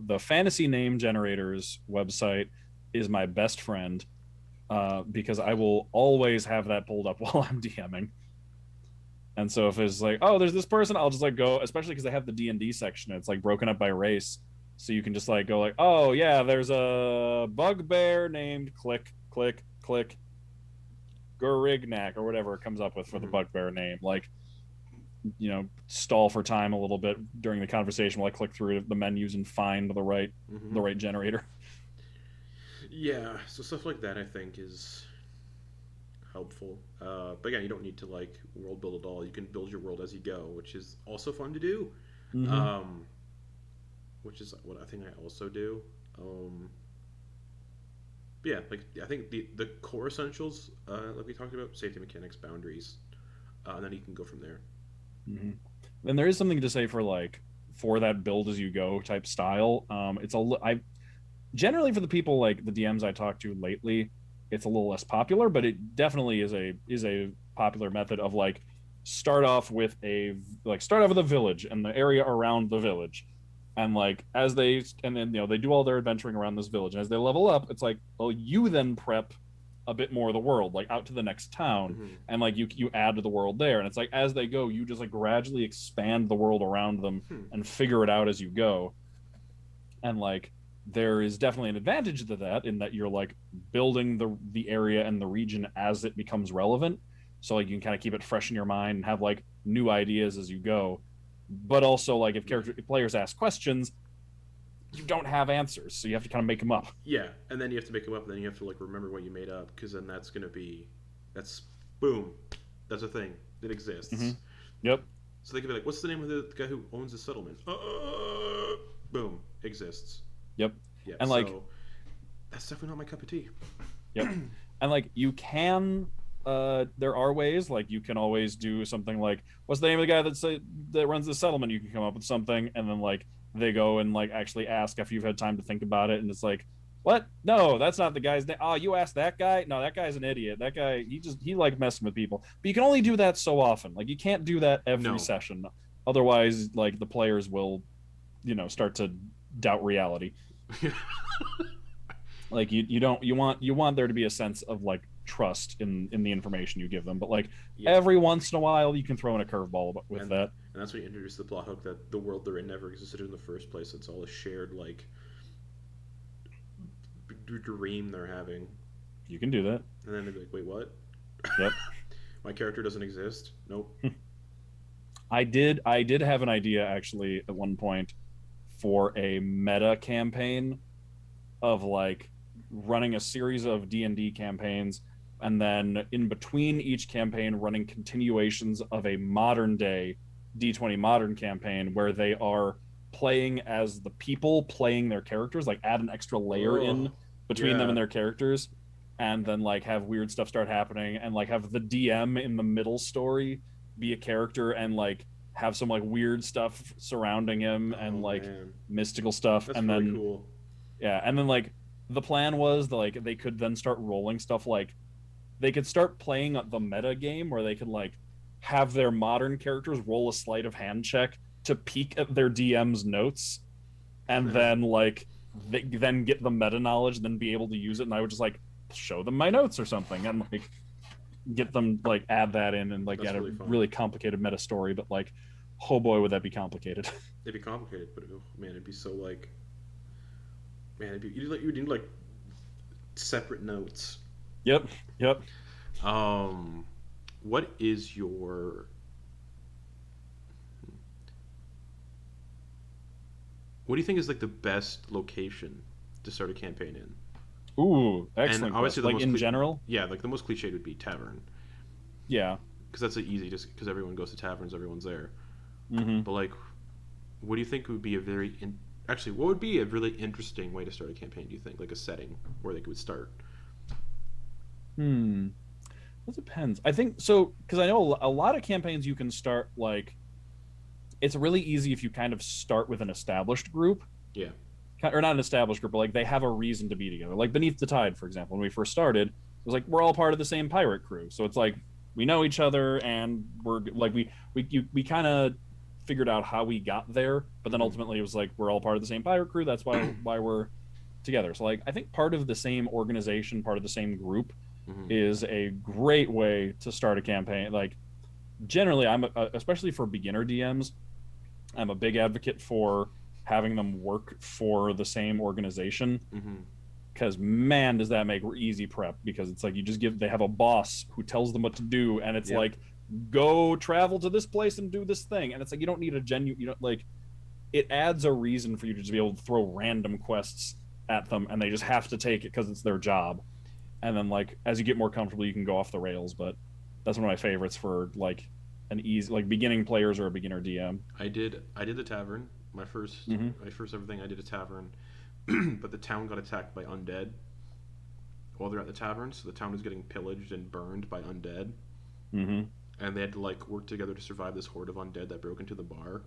the fantasy name generators website is my best friend because I will always have that pulled up while I'm DMing. And so if it's like, oh, there's this person, I'll just like go, especially because they have the D&D section. It's like broken up by race. So you can just like go like, oh yeah, there's a bugbear named click, click, click, Gurignac or whatever it comes up with for the Mm-hmm. bugbear name. Like, stall for time a little bit during the conversation while I click through the menus and find Mm-hmm. the right generator. Yeah, so stuff like that I think is helpful. But again, you don't need to like world build at all. You can build your world as you go, which is also fun to do. Mm-hmm. Um, which is what I think I also do. Um, but yeah, like I think the core essentials, like we talked about, safety mechanics, boundaries, and then you can go from there. Mm-hmm. And there is something to say for like for that build as you go type style. It's I generally for the people like the DMs I talked to lately, it's a little less popular, but it definitely is a popular method of like start off with a village and the area around the village. And like as they and then they do all their adventuring around this village. And as they level up, it's like, well, you then prep a bit more of the world, like out to the next town, Mm-hmm. and like you add to the world there. And it's like as they go, you just like gradually expand the world around them Hmm. and figure it out as you go. And like there is definitely an advantage to that in that you're like building the area and the region as it becomes relevant, so like you can kind of keep it fresh in your mind and have like new ideas as you go. But also like if players ask questions, you don't have answers, so you have to kind of make them up. Yeah, and then you have to make them up, and then you have to like remember what you made up, because then that's gonna be that's boom, that's a thing that Mm-hmm. exists. Yep. So they could be like, "What's the name of the guy who owns the settlement?" Boom, exists. Yep. Yeah, And like, so that's definitely not my cup of tea. yep. And like you can there are ways like you can always do something like what's the name of the guy that runs the settlement. You can come up with something and then like they go and like actually ask after you've had time to think about it, and it's like, what? No, that's not the guy's name. Oh, you asked that guy? No, that guy's an idiot. That guy, he like messing with people. But you can only do that so often. Like you can't do that every No. session. Otherwise, like the players will, start to doubt reality. Like you don't you want there to be a sense of like trust in the information you give them, but like Yeah, every once in a while you can throw in a curveball with and that. that's when you introduce the plot hook that the world they're in never existed in the first place. It's all a shared like dream they're having, You can do that. and then they're like, "Wait, what? Yep. My character doesn't exist." Nope. I did have an idea actually at one point for a meta campaign of like running a series of D&D campaigns, and then in between each campaign running continuations of a modern day D20 modern campaign where they are playing as the people playing their characters, like add an extra layer Oh, in between them yeah. and their characters. and then like have weird stuff start happening, and like have the DM in the middle story be a character, and like have some like weird stuff surrounding him, and Oh like man, mystical stuff, that's and really then cool. yeah, and then like the plan was that like they could then start rolling stuff, like they could start playing the meta game where they could like have their modern characters roll a sleight of hand check to peek at their DM's notes, and then like they then get the meta knowledge and then be able to use it. And I would just like show them my notes or something, and like get them like add that in, and like That's get a really fun. really complicated meta story. But like, oh boy, would that be complicated. It'd be complicated, but oh, man, it'd be so like, man, you'd need like separate notes. Yep, yep. Um, what is your what do you think is like the best location to start a campaign in? Ooh, And excellent obviously question. the Like most in general, yeah, like the most cliched would be tavern yeah. because that's easy just because everyone goes to taverns, everyone's there. Mm-hmm. But like, what do you think would be a actually what would be a really interesting way to start a campaign? Do you think like a setting where they could start? Hmm. It depends. I think so because I know a lot of campaigns you can start like it's really easy if you kind of start with an established group, Yeah. or not an established group, but like they have a reason to be together. Like Beneath the Tide, for example, when we first started, it was like we're all part of the same pirate crew, so it's like we know each other, and we're like we kind of figured out how we got there, but then Mm-hmm. ultimately it was like we're all part of the same pirate crew. That's why we're together. So like I think part of the same organization, part of the same group, Mm-hmm. is a great way to start a campaign. Like generally, especially for beginner DMs, I'm a big advocate for having them work for the same organization, Mm-hmm. because man does that make easy prep, because it's like you just give they have a boss who tells them what to do, and it's Yep. like go travel to this place and do this thing, and it's like you don't need a genuine, you know, like it adds a reason for you to just be able to throw random quests at them, and they just have to take it because it's their job. And then like as you get more comfortable you can go off the rails, but that's one of my favorites for like an easy like beginning players or a beginner DM. I did the tavern. Mm-hmm. My first ever thing I did a tavern, but the town got attacked by undead while they're at the tavern, so the town was getting pillaged and burned by undead, Mm-hmm. and they had to like work together to survive this horde of undead that broke into the bar.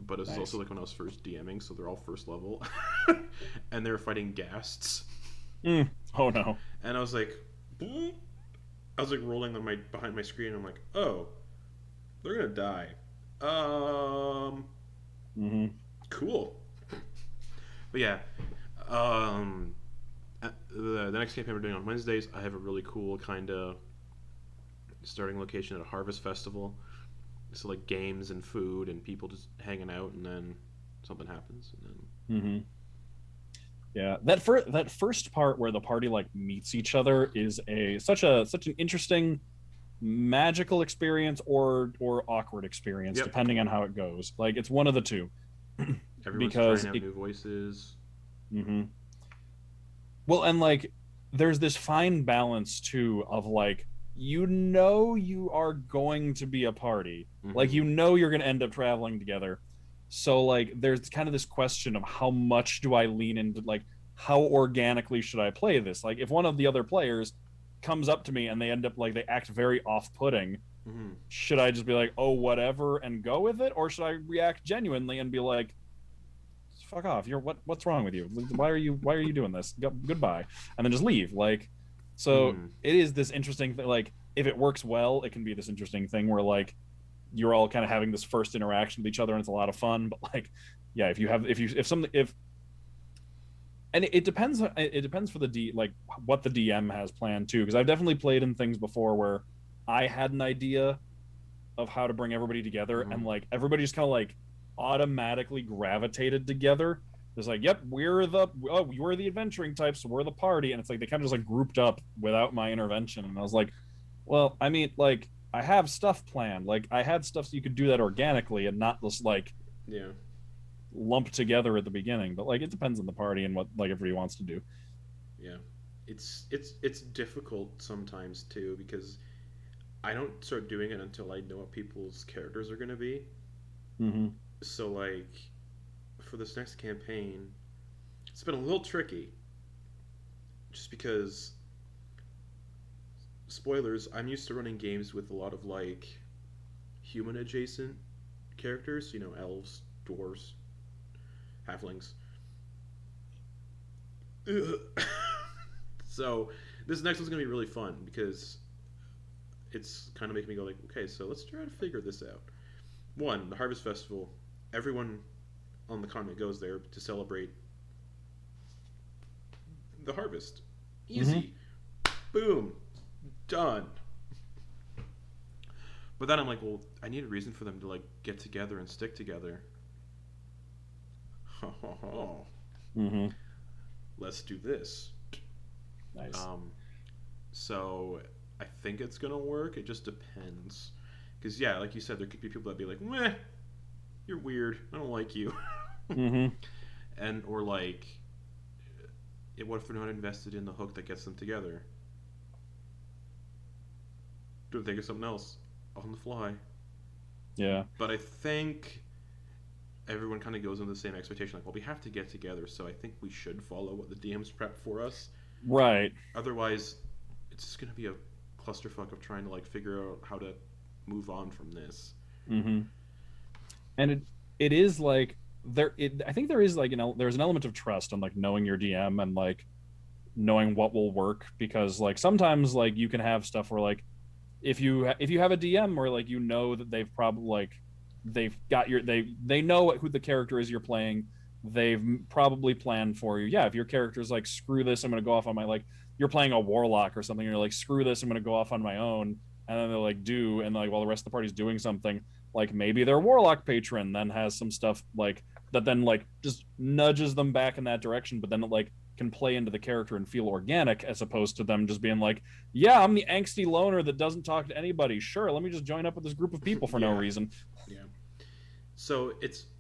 But this is also Nice. like when I was first DMing, so they're all first level, and they're fighting ghasts, Oh no. and "Boop." I was like rolling on my behind my screen. And I'm like, oh, they're gonna die. Um, Mm-hmm. cool. But yeah, um, the next campaign we're doing on Wednesdays, I have a really cool kind of starting location at a harvest festival. So like games and food and people just hanging out, and then something happens, and then Mm-hmm. Yeah, that first part where the party like meets each other is a such an interesting magical experience, or awkward experience, yep, depending on how it goes. Like it's one of the two. everyone's Because trying out it new voices. mhm. Well, and like there's this fine balance too of like you know you are going to be a party. Like Mm-hmm. you know you're going to end up traveling together. So like there's kind of this question of how much do I lean into, like how organically should I play this? Like if one of the other players comes up to me and they end up like they act very off-putting, Mm-hmm. should I just be like, "Oh, whatever," and go with it, or should I react genuinely and be like, fuck off, you're what's wrong with you, why are you doing this, goodbye, and then just leave, like, so Mm-hmm. it is this interesting thing, like if it works well it can be this interesting thing where like you're all kind of having this first interaction with each other and it's a lot of fun, but like yeah, if something if and it depends for the D, like what the DM has planned too, because I've definitely played in things before where I had an idea of how to bring everybody together, Mm-hmm. and like everybody just kind of like automatically gravitated together. It's like, yep, we're the adventuring types, so we're the party, and it's like they kind of just like grouped up without my intervention, and I was like, well, I mean, like I have stuff planned, like I had stuff so you could do that organically and not just like Yeah. lumped together at the beginning. But like it depends on the party and what like everybody wants to do. Yeah. It's difficult sometimes too because I don't start doing it until I know what people's characters are going to be. Mm-hmm. So like for this next campaign, it's been a little tricky just because spoilers, I'm used to running games with a lot of like human adjacent characters, elves, dwarves, halflings. So this next one's gonna be really fun because it's kind of making me go like, okay, so let's try to figure this out. One, the Harvest Festival. Everyone on the continent goes there to celebrate the harvest. Mm-hmm. Easy. Boom. Done. But then I'm like, well, I need a reason for them to like get together and stick together. Mm-hmm. Let's do this. Nice. Um, so I think it's gonna work. It just depends. Because yeah, like you said, there could be people that be like, "Meh, you're weird. I don't like you," Mm-hmm. and or like, what if they're not invested in the hook that gets them together? Do they think of something else on the fly? Yeah. But I think everyone kind of goes in the same expectation, like, well, we have to get together, so I think we should follow what the DMs prep for us. Right. Otherwise, it's just gonna be a clusterfuck of trying to like figure out how to move on from this. Mm-hmm. And it is like I think there is like there's an element of trust and like knowing your DM and like knowing what will work because like sometimes like you can have stuff where like if you have a DM where like that they've probably like they've got they know who the character is you're playing, they've probably planned for you. Yeah, if your character is like screw this, I'm gonna go off on my like you're playing a warlock or something, and you're like screw this, I'm gonna go off on my own, and then they're like do and like while the rest of the party's doing something, like maybe their warlock patron then has some stuff like that then like just nudges them back in that direction, but then it like can play into the character and feel organic as opposed to them just being like, yeah, I'm the angsty loner that doesn't talk to anybody. Sure, let me just join up with this group of people for no Yeah, reason. yeah. So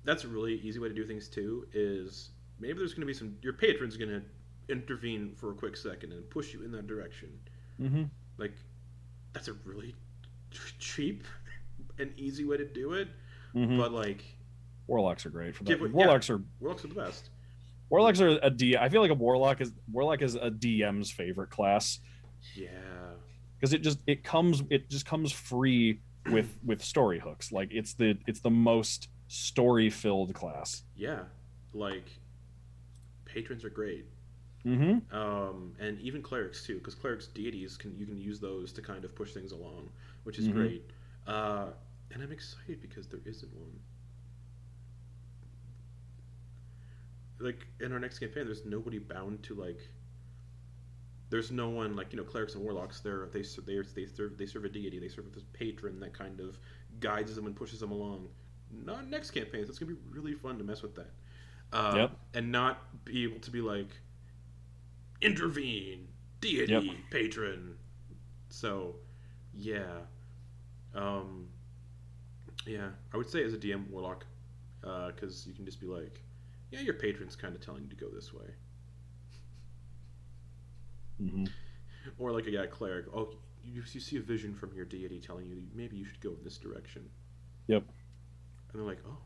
that's a really easy way to do things too. Is maybe there's going to be your patron's going to intervene for a quick second and push you in that direction. Mm-hmm. Like that's a really cheap and easy way to do it. Mm-hmm. But like, Warlocks are great for that. give it yeah, Warlocks are warlocks are the best. warlocks are a D. I feel like a warlock is a DM's favorite class Yeah, because it just comes free with story hooks. Like it's the most story filled class. yeah. Like patrons are great. Mm-hmm. And even clerics too, because clerics deities you can use those to kind of push things along, which is Mm-hmm. great. And I'm excited because there isn't one. Like in our next campaign, there's nobody bound to like. There's no one like clerics and warlocks. They serve a deity. They serve this patron that kind of guides them and pushes them along. Not next campaign. So it's gonna be really fun to mess with that, Yep. and not be able to be like intervene Yep. deity patron. So yeah, um, yeah, I would say as a DM warlock, because you can just be like, yeah, your patron's kind of telling you to go this way, Mm-hmm. or like a yeah, cleric. Oh, you see a vision from your deity telling you maybe you should go in this direction, Yep. and they're like, oh,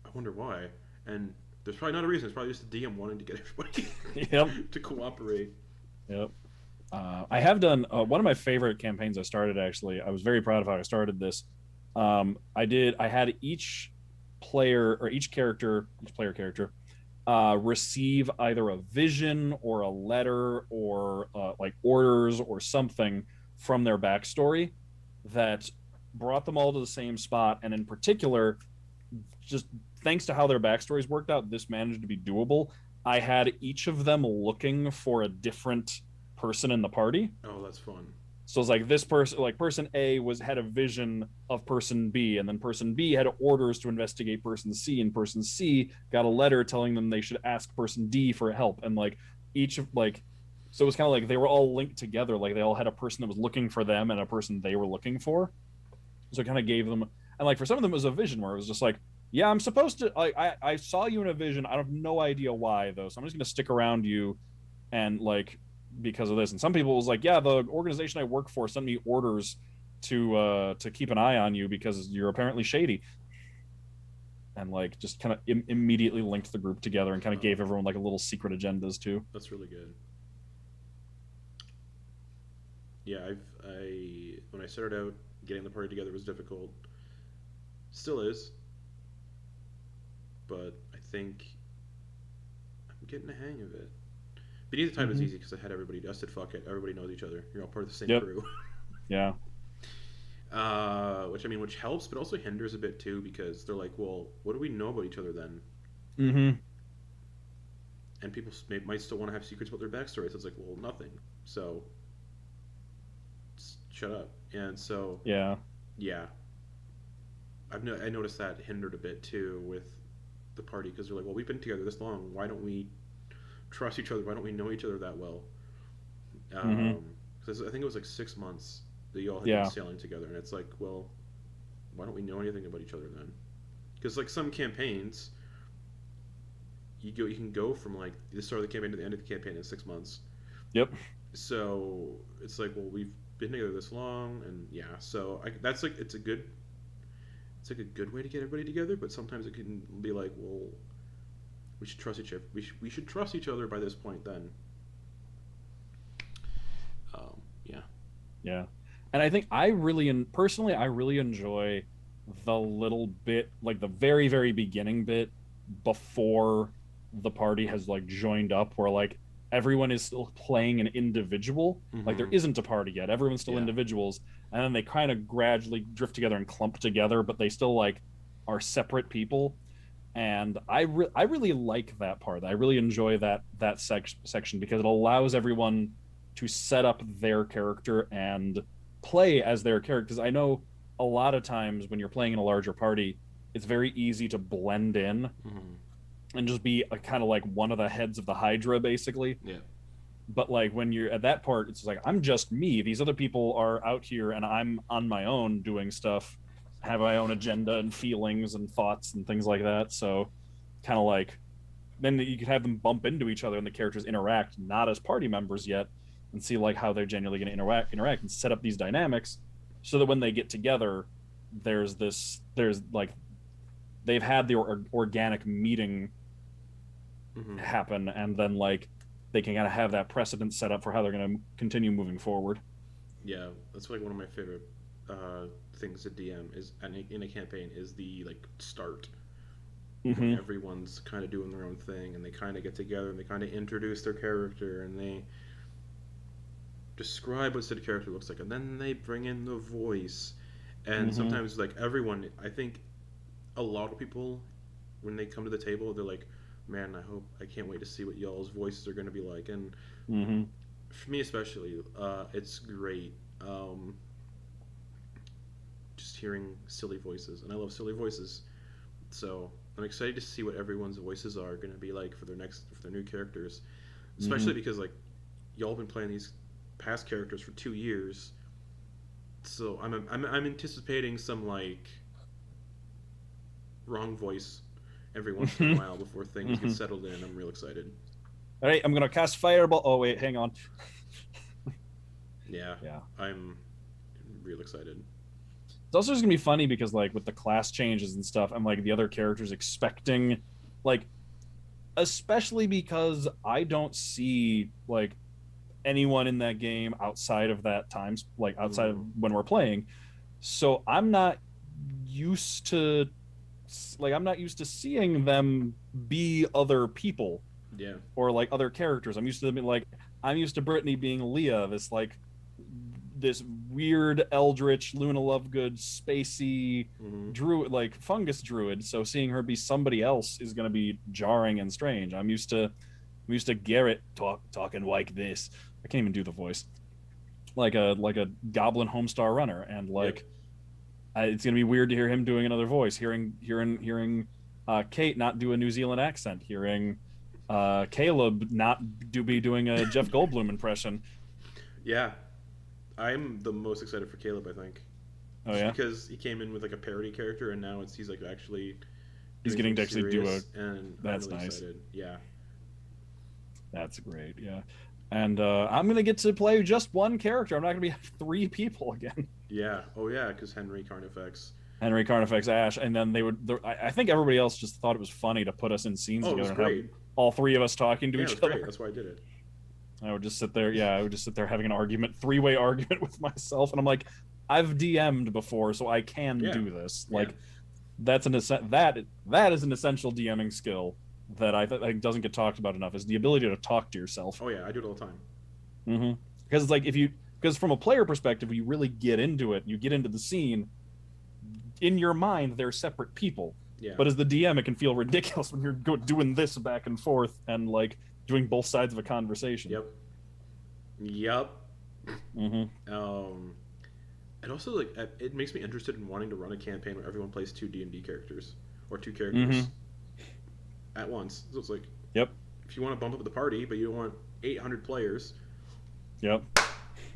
I wonder why, and there's probably not a reason. It's probably just the DM wanting to get everybody Yep. to cooperate. Yep. I have done one of my favorite campaigns I started actually. I was very proud of how I started this. I had each player or each player character, receive either a vision or a letter or like orders or something from their backstory that brought them all to the same spot. And in particular, just thanks to how their backstories worked out, this managed to be doable. I had each of them looking for a different person in the party. Oh, that's fun. So it's like this person, like person A had a vision of person B, and then person B had orders to investigate person C, and person C got a letter telling them they should ask person D for help, and like each of like, so it was kind of like they were all linked together, like they all had a person that was looking for them and a person they were looking for. So it kind of gave them, and like for some of them, it was a vision where it was just like, yeah, I'm supposed to, like, I saw you in a vision. I have no idea why though, so I'm just gonna stick around you and like because of this. And some people was like, yeah, the organization I work for sent me orders to keep an eye on you because you're apparently shady. And like just kind of immediately linked the group together and kind of Oh, gave everyone like a little secret agendas too. that's really good. yeah, I when I started out, getting the party together was difficult. Still is, but I think I'm getting the hang of it. Beneath the Tide was Mm-hmm. easy because I had everybody. I said, "Fuck it, everybody knows each other. You're all part of the same Yep. crew." Yeah. Which I mean, which helps, but also hinders a bit too because they're like, "Well, what do we know about each other then?" Mm-hmm. And people might still want to have secrets about their backstory. So it's like, well, nothing. So shut up. And so, Yeah. yeah, I noticed that hindered a bit too with the party because they're like, well, we've been together this long. Why don't we trust each other? Why don't we know each other that well? Mm-hmm. Because I think it was like 6 months that you all had been Yeah. sailing together, and it's like, well, why don't we know anything about each other then? Because like some campaigns, you can go from like the start of the campaign to the end of the campaign in 6 months. Yep. So it's like, well, we've been together this long, and yeah, so that's like it's like a good way to get everybody together, but sometimes it can be like, well, we should trust each other. We should trust each other by this point. Then, yeah. Yeah. And I think personally, I really enjoy the little bit, like the very, very beginning bit before the party has like joined up, where like everyone is still playing an individual. Like there Mm-hmm. isn't a party yet. Everyone's still Yeah. individuals. And then they kind of gradually drift together and clump together, but they still like are separate people. And I really like that part. I really enjoy that section because it allows everyone to set up their character and play as their characters. I know a lot of times when you're playing in a larger party, it's very easy to blend in Mm-hmm. and just be a kind of like one of the heads of the Hydra, basically. Yeah. But like when you're at that part, it's like I'm just me. These other people are out here, and I'm on my own doing stuff, have my own agenda and feelings and thoughts and things like that. So, kind of like then you could have them bump into each other and the characters interact, not as party members yet, and see like how they're genuinely going to interact and set up these dynamics, so that when they get together, there's like they've had the organic meeting Mm-hmm. happen, and then like they can kind of have that precedent set up for how they're going to continue moving forward. Yeah. That's like one of my favorite uh, things to DM is in a campaign is the like start when Mm-hmm. everyone's kind of doing their own thing and they kind of get together and they kind of introduce their character and they describe what said character looks like and then they bring in the voice and Mm-hmm. sometimes like everyone I think a lot of people when they come to the table they're like man I can't wait to see what y'all's voices are going to be like and Mm-hmm. for me especially it's great just hearing silly voices and I love silly voices so I'm excited to see what everyone's voices are going to be like for their new characters especially Mm-hmm. because like y'all been playing these past characters for 2 years so I'm anticipating some like wrong voice every once in a Mm-hmm. while before things get Mm-hmm. settled in. I'm real excited. All right, I'm gonna cast fireball. Oh wait, hang on. Yeah, Yeah. I'm real excited. It's also just gonna be funny because like with the class changes and stuff, I'm like the other characters expecting like especially because I don't see like anyone in that game outside of that times like outside of Mm, when we're playing. So I'm not used to I'm not used to seeing them be other people yeah. or like other characters. I'm used to them being like I'm used to Brittany being Leah, this weird eldritch Luna Lovegood spacey Mm-hmm. druid, like fungus druid. So seeing her be somebody else is going to be jarring and strange. I'm used to Garrett talking like this. I can't even do the voice. Like a goblin homestar runner, and Yep. like it's gonna be weird to hear him doing another voice. Hearing Kate not do a New Zealand accent. Hearing Caleb not be doing a Jeff Goldblum impression. Yeah. I'm the most excited for Caleb. I think Oh just yeah, because he came in with like a parody character and now he's like actually he's doing getting something to actually do a. serious and I'm That's really nice. excited. Yeah. That's great. Yeah, and I'm gonna get to play just one character. I'm not gonna be three people again. Yeah. Oh yeah, because Henry Carnifex. Henry Carnifex Ash, and then I think everybody else just thought it was funny to put us in scenes Oh, it was together and have great. all three of us talking to Yeah, it each was great. other. That's why I did it. I would just sit there. Yeah, I would just sit there having an argument, three-way argument with myself, and I'm like, I've DM'd before, so I can Yeah, do this. yeah. Like, that is an essential DMing skill that I think doesn't get talked about enough. Is the ability to talk to yourself. Oh yeah, I do it all the time. Mm-hmm. Because it's like if you because from a player perspective, you really get into it, you get into the scene. In your mind, they're separate people. Yeah. But as the DM, it can feel ridiculous when you're doing this back and forth and like doing both sides of a conversation. Yep. Yep. Mm-hmm. And also like it makes me interested in wanting to run a campaign where everyone plays two D&D characters or two Mm-hmm. characters at once. So it's like Yep. if you want to bump up the party, but you don't want 800 players, Yep.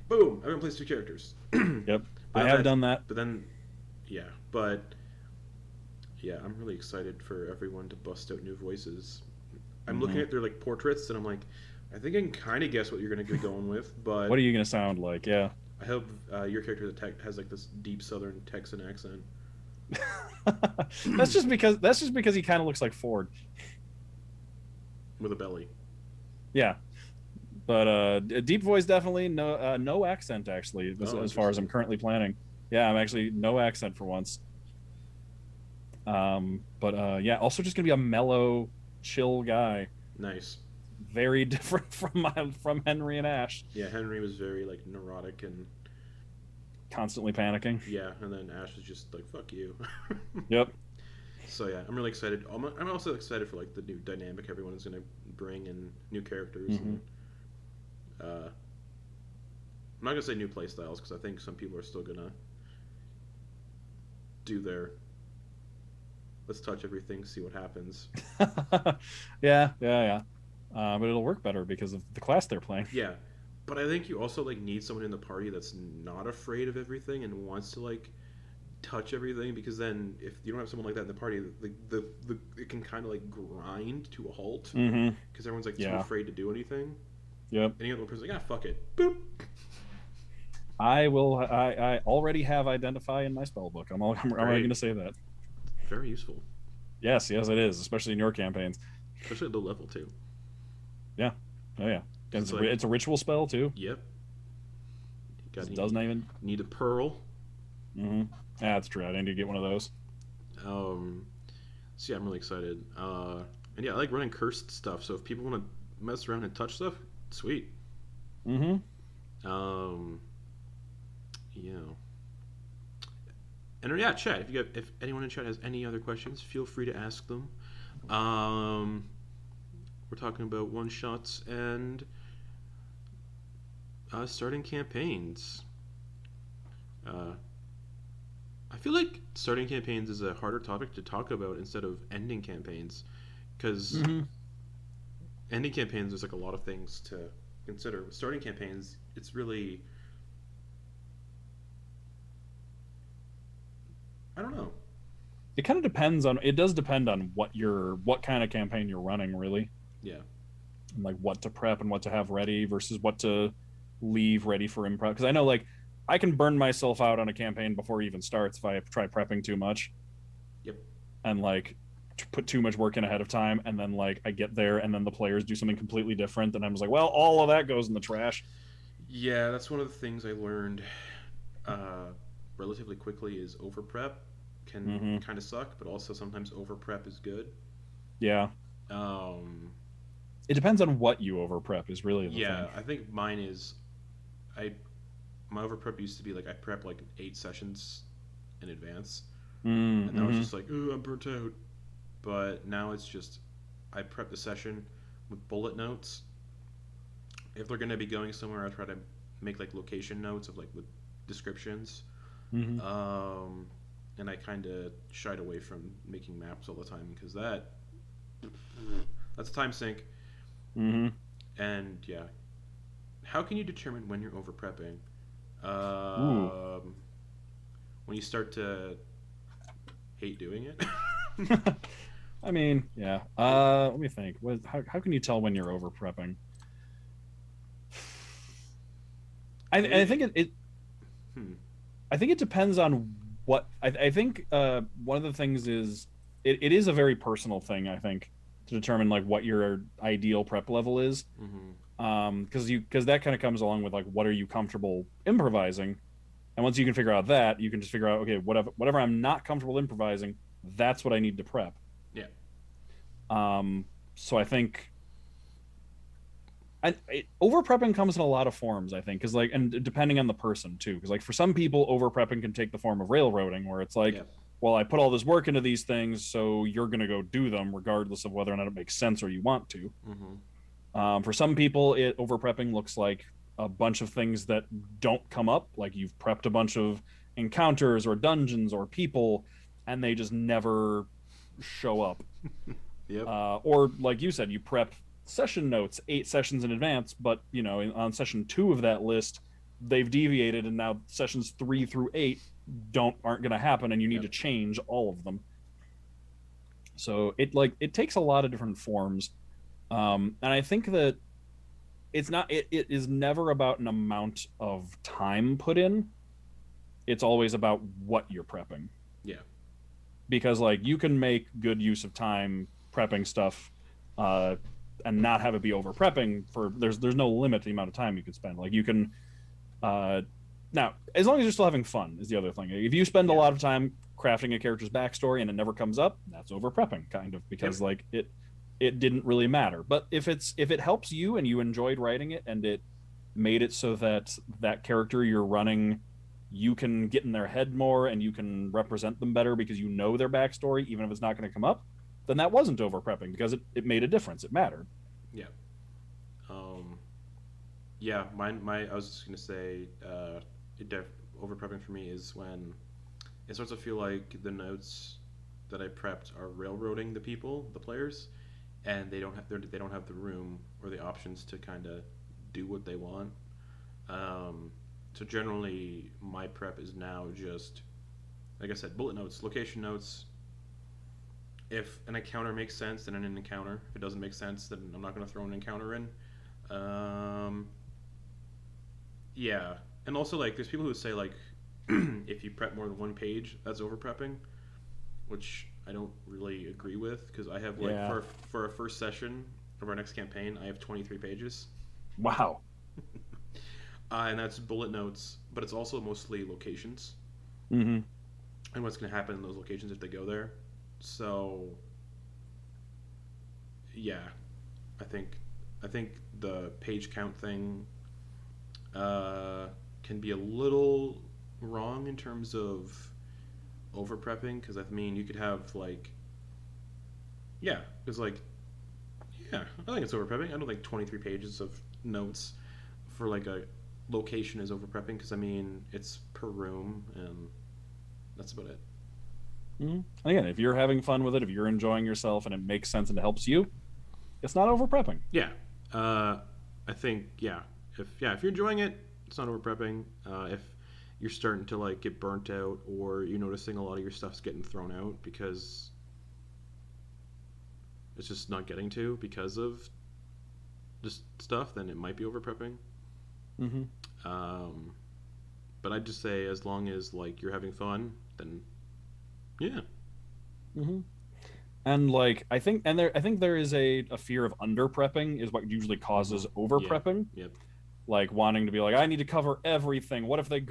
boom, everyone plays two characters. Yep. But I have done that. But then, yeah, but yeah, I'm really excited for everyone to bust out new voices. I'm looking at their like portraits, and I'm like, I think I can kind of guess what you're going to be going with, but What are you gonna sound like? Yeah. I hope your character has like this deep Southern Texan accent That's just because he kind of looks like Ford. with a belly. Yeah. But deep voice definitely no accent actually as far as I'm currently planning. Yeah, I'm actually no accent for once. But yeah, also just gonna be a mellow, chill guy. Nice. Very different from Henry and Ash. Yeah, Henry was very like neurotic and Constantly panicking. yeah, and then Ash was just like fuck you. Yep. So yeah, I'm really excited. I'm also excited for like the new dynamic everyone is going to bring and new characters. Mm-hmm. And, I'm not gonna say new play styles because I think some people are still gonna do their let's touch everything, see what happens. Yeah. But it'll work better because of the class they're playing. Yeah, but I think you also like need someone in the party that's not afraid of everything and wants to like touch everything because then if you don't have someone like that in the party, the it can kind of like grind to a halt Mm-hmm. because everyone's like too afraid to do anything. Yep. And the other person's like, ah, fuck it, boop. I already have identify in my spell book. I'm already going to say that. Very useful. Yes, it is, especially in your campaigns. Especially at low level too. Yeah. Oh yeah. It's a ritual spell too. Yep. It doesn't even need a pearl. Mm-hmm. Yeah, that's true. I need to get one of those. So yeah, I'm really excited. And yeah, I like running cursed stuff. So if people want to mess around and touch stuff, sweet. Mm-hmm. Yeah. And yeah, chat. If anyone in chat has any other questions, feel free to ask them. We're talking about one shots and starting campaigns. I feel like starting campaigns is a harder topic to talk about instead of ending campaigns, because ending campaigns there's like a lot of things to consider. With starting campaigns, it's really I don't know. It kind of depends on. It does depend on what kind of campaign you're running, really. Yeah. And like what to prep and what to have ready versus what to leave ready for improv. Because I know like I can burn myself out on a campaign before it even starts if I try prepping too much. Yep. And like put too much work in ahead of time, and then like I get there, and then the players do something completely different, and I'm just like, well, all of that goes in the trash. Yeah, that's one of the things I learned relatively quickly is over prep can kind of suck, but also sometimes over prep is good. Yeah. It depends on what you over prep is really the thing. I think mine is my over prep used to be like I prep like 8 sessions in advance, and then I was just like, oh, I'm burnt out. But now it's just I prep the session with bullet notes. If they're going to be going somewhere, I try to make like location notes of like with descriptions. And I kind of shied away from making maps all the time because that's a time sink. And yeah, how can you determine when you're over prepping? When you start to hate doing it. I mean, yeah. Let me think. How can you tell when you're over prepping? I think I think it depends on what I think. One of the things is it is a very personal thing. I think to determine like what your ideal prep level is. Because that kind of comes along with like what are you comfortable improvising, and once you can figure out that, you can just figure out, okay, whatever I'm not comfortable improvising, that's what I need to prep. Yeah. So I think over prepping comes in a lot of forms, I think, because like, and depending on the person too, because like for some people, over prepping can take the form of railroading, where it's like, Yeah. well, I put all this work into these things, so you're gonna go do them regardless of whether or not it makes sense or you want to. Mm-hmm. For some people, it over prepping looks like a bunch of things that don't come up, like you've prepped a bunch of encounters or dungeons or people, and they just never show up. Yep. Or like you said, you prep session notes 8 sessions in advance, but on session 2 of that list, they've deviated, and now sessions 3 through 8 aren't going to happen, and you need Yep. to change all of them. So it takes a lot of different forms, and I think that it is never about an amount of time put in. It's always about what you're prepping, Yeah. because like you can make good use of time prepping stuff, uh, and not have it be over prepping. For there's no limit to the amount of time you can spend. Like you can, uh, now as long as you're still having fun is the other thing. If you spend a Yeah. lot of time crafting a character's backstory and it never comes up, that's over prepping, kind of, because Yep. like it didn't really matter. But if it helps you and you enjoyed writing it, and it made it so that that character you're running, you can get in their head more and you can represent them better because you know their backstory, even if it's not going to come up, then that wasn't over prepping, because it made a difference. It mattered. Yeah. Um, yeah. My. I was just gonna say, over prepping for me is when it starts to feel like the notes that I prepped are railroading the people, the players, and they don't have the room or the options to kind of do what they want. Um, so generally, my prep is now just like I said, bullet notes, location notes. If an encounter makes sense, then an encounter. If it doesn't make sense, then I'm not going to throw an encounter in. Um, yeah, and also like there's people who say like if you prep more than one page, that's over prepping, which I don't really agree with because I have like Yeah. for our first session of our next campaign, I have 23 pages, Wow. and that's bullet notes, but it's also mostly locations Mm-hmm. and what's going to happen in those locations if they go there. So yeah, I think I think the page count thing uh, can be a little wrong in terms of over prepping because I mean you could have like yeah it's like yeah I think it's over prepping. I don't think 23 pages of notes for like a location is over prepping because I mean it's per room and that's about it. Mm-hmm. Again, if you're having fun with it, if you're enjoying yourself and it makes sense and it helps you, it's not over prepping. Yeah, uh, I think if you're enjoying it, it's not over prepping. If you're starting to like get burnt out or you're noticing a lot of your stuff's getting thrown out because it's just not getting to because of just stuff, then it might be over prepping. Mm-hmm. Um, but I'd just say as long as like you're having fun, then yeah, Mm-hmm. And like I think there is a fear of under prepping is what usually mm-hmm. causes over Yeah, prepping, yep, like wanting to be like, I need to cover everything. What if they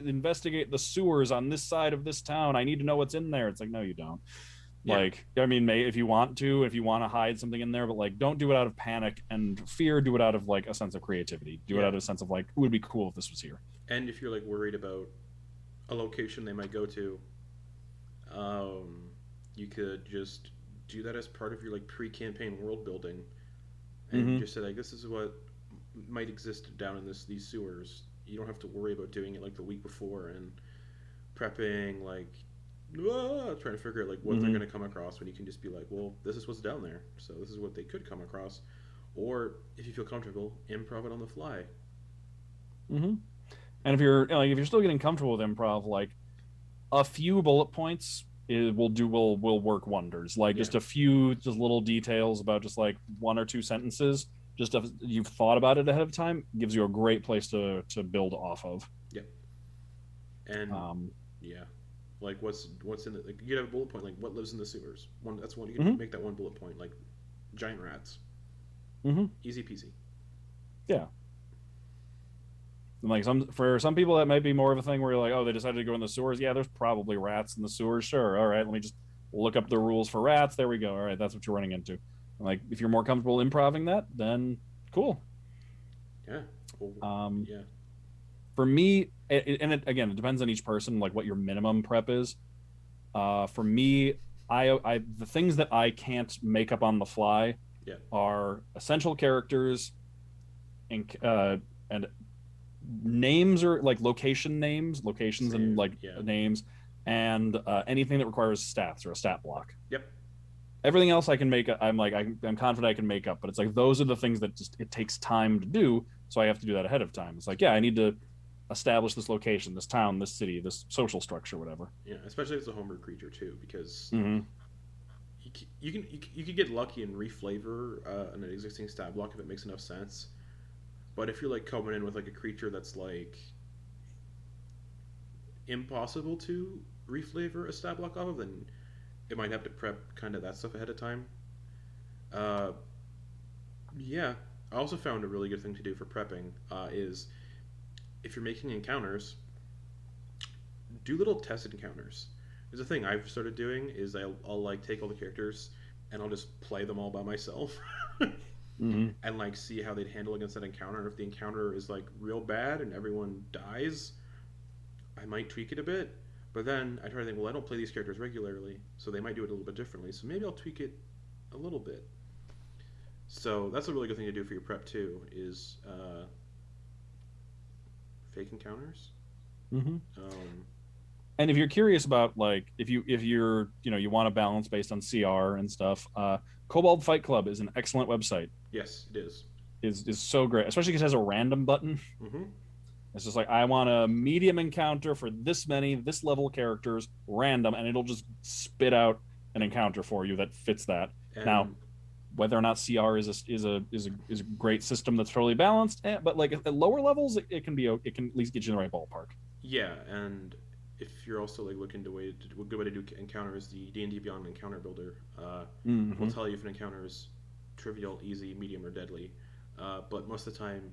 investigate the sewers on this side of this town? I need to know what's in there. It's like, no, you don't. yeah, Like, I mean, if you want to, if you want to hide something in there, but like, don't do it out of panic and fear. Do it out of like a sense of creativity. Do it yeah. out of a sense of like, it would be cool if this was here. And if you're like worried about a location they might go to, um, you could just do that as part of your like pre-campaign world building, and Mm-hmm. just say like this is what might exist down in these sewers. You don't have to worry about doing it like the week before and prepping like trying to figure out like what they're Mm-hmm. going to come across when you can just be like, well, this is what's down there, so this is what they could come across. Or if you feel comfortable, improv it on the fly. Mm-hmm. And if you're still getting comfortable with improv, like a few bullet points will work wonders. Like Yeah, just a few just little details about just like 1 or 2 sentences, just if you've thought about it ahead of time, gives you a great place to build off of. yeah, and Um, yeah, like what's in the like you have a bullet point like what lives in the sewers. One that's one you could mhm. make that one bullet point like giant rats. Hmm. Easy peasy. Yeah. And like for some people that might be more of a thing where you're like, oh, they decided to go in the sewers. Yeah, there's probably rats in the sewers. Sure. All right, let me just look up the rules for rats. There we go. All right, that's what you're running into. And like if you're more comfortable improving that, then cool. Yeah. Well, Um, yeah. for me, and again, it depends on each person, like what your minimum prep is. For me, I the things that I can't make up on the fly Yeah. are essential characters and names, or like locations and Same. like Yeah. names, and anything that requires stats or a stat block. Yep. Everything else I can make. I'm confident I can make up, but it's like those are the things that just it takes time to do. So I have to do that ahead of time. It's like, yeah, I need to establish this location, this town, this city, this social structure, whatever. Yeah. Especially if it's a homebrew creature too, because Mm-hmm. you can get lucky and reflavor an existing stat block if it makes enough sense. But if you're like coming in with like a creature that's like impossible to reflavor a stat block off of, then it might have to prep kind of that stuff ahead of time. Uh, yeah. I also found a really good thing to do for prepping is if you're making encounters, do little test encounters. There's a thing I've started doing is I'll like take all the characters and I'll just play them all by myself Mm-hmm. and like see how they'd handle against that encounter. And if the encounter is like real bad and everyone dies, I might tweak it a bit. But then I try to think, well, I don't play these characters regularly, so they might do it a little bit differently. So maybe I'll tweak it a little bit. So that's a really good thing to do for your prep too. Is fake encounters. Mm-hmm. Um, And if you're curious about like if you're you want to balance based on CR and stuff, Cobalt Fight Club is an excellent website. yes, it is. Is so great, especially because it has a random button. Mm-hmm. It's just like I want a medium encounter for this level characters, random, and it'll just spit out an encounter for you that fits that. Now, And whether or not CR is a great system that's totally balanced, but like at lower levels, it can it can at least get you in the right ballpark. yeah, and if you're also like looking to a good way to do encounters, the D&D Beyond Encounter Builder will Mm-hmm. tell you if an encounter is trivial, easy, medium, or deadly. But most of the time,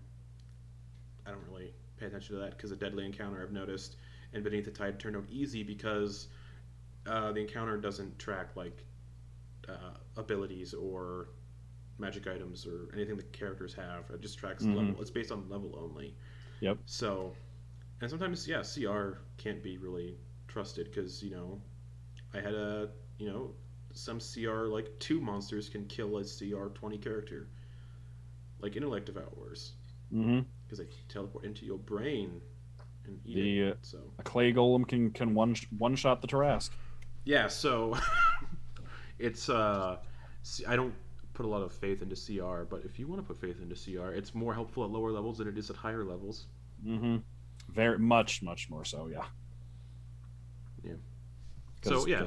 I don't really pay attention to that because a deadly encounter I've noticed and Beneath the Tide turned out easy because the encounter doesn't track like abilities or magic items or anything the characters have. It just tracks Mm-hmm. level. It's based on level only. Yep. So, and sometimes yeah, CR can't be really trusted because I had some CR like two monsters can kill a CR 20 character like Intellect Devourers Mm-hmm. because they teleport into your brain and eat it. The So a clay golem can one shot the Tarrasque. yeah, so it's I don't put a lot of faith into CR, but if you want to put faith into CR, it's more helpful at lower levels than it is at higher levels. Mm-hmm. Very much more so. Yeah. Yeah. Because So yeah.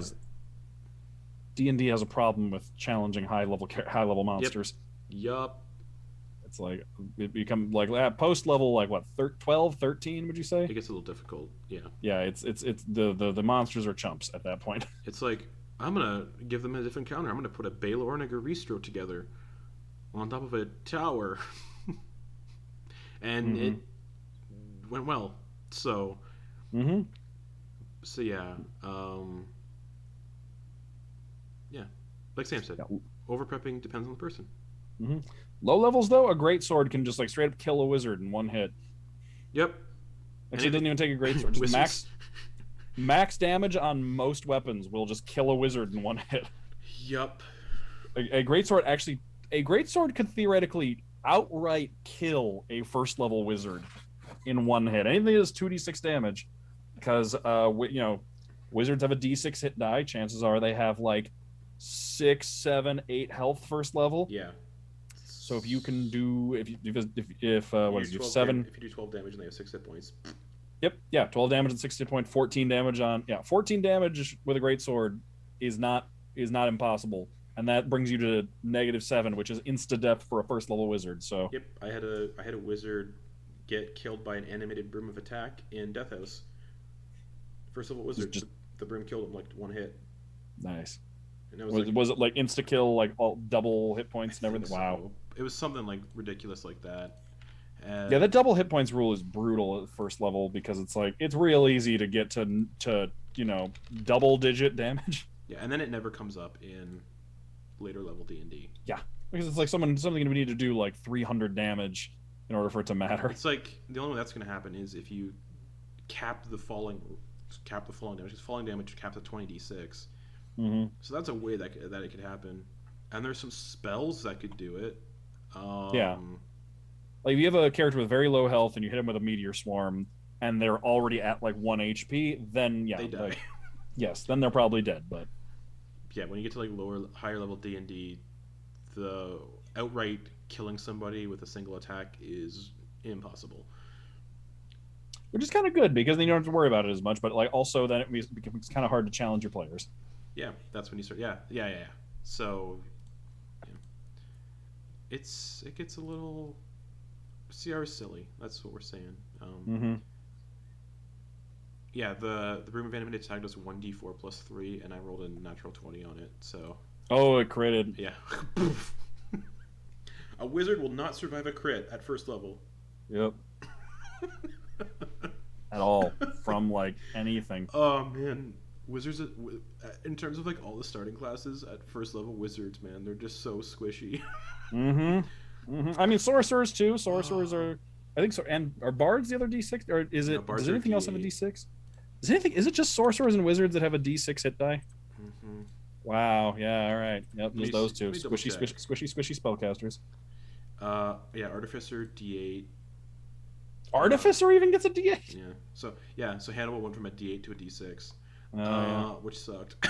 D&D has a problem with challenging high level Yep. monsters. Yup. It's like it become like at post level like what 12, 13, would you say? It gets a little difficult. Yeah. Yeah, it's the monsters are chumps at that point. It's like I'm gonna give them a different counter. I'm gonna put a Baylor and a Garistro together on top of a tower, and Mm-hmm. it went well. So Mm-hmm. so yeah, yeah. Like Sam said, Yeah. over prepping depends on the person. Mm-hmm. Low levels though, a great sword can just like straight up kill a wizard in one hit. Yep. Actually, it doesn't even take a great sword. Just Wizards. max damage on most weapons will just kill a wizard in one hit. Yup. A great sword actually, a great sword could theoretically outright kill a first level wizard in one hit. Anything that does 2d6 damage, because wizards have a d6 hit die. Chances are they have like 6, 7, 8 health first level. Yeah. So if you can do if what is it, 12 7. if you do 12 damage and they have 6 hit points. Yep, yeah, 12 damage and 60 point, 14 damage on 14 damage with a great sword is not impossible, and that brings you to -7, which is insta death for a first level wizard. So Yep, I had a wizard get killed by an animated broom of attack in Death House. First level wizard, just the broom killed him like one hit, nice. and it was like Was it like insta kill, like all double hit points and everything? Wow. It was something like ridiculous like that. Yeah, And that double hit points rule is brutal at first level because it's like it's real easy to get to double digit damage. yeah, and then it never comes up in later level D&D. Yeah, because it's like something we need to do like 300 damage in order for it to matter. It's like the only way that's going to happen is if you cap the falling damage. Because falling damage caps at 20d6. So that's a way that it could happen. And there's some spells that could do it. Yeah, like if you have a character with very low health and you hit them with a meteor swarm and they're already at like 1 HP, then yeah, they die. like, yes, then they're probably dead. But yeah, when you get to like higher level D&D, the outright killing somebody with a single attack is impossible. which is kind of good because then you don't have to worry about it as much. But like also then it becomes kind of hard to challenge your players. Yeah, that's when you start. Yeah. So, yeah. It gets a little CR silly. That's what we're saying. Yeah, the Broom of Animated Tag does 1d4 plus 3, and I rolled a natural 20 on it. So. Oh, it critted. Yeah. A wizard will not survive a crit at first level. Yep. At all from like anything. Oh man, wizards in terms of like all the starting classes at first level wizards, man, they're just so squishy. I mean sorcerers too. Sorcerers are, I think so. And are bards the other D6 or is it? No, does anything else have a D6? Is anything? Is it just sorcerers and wizards that have a D6 hit die? Wow. Yeah. All right. Yep. Just those two. Squishy spellcasters. Yeah. Artificer D8. Artificer even gets a D8. Yeah. So Hannibal went from a D8 to a D6, which sucked.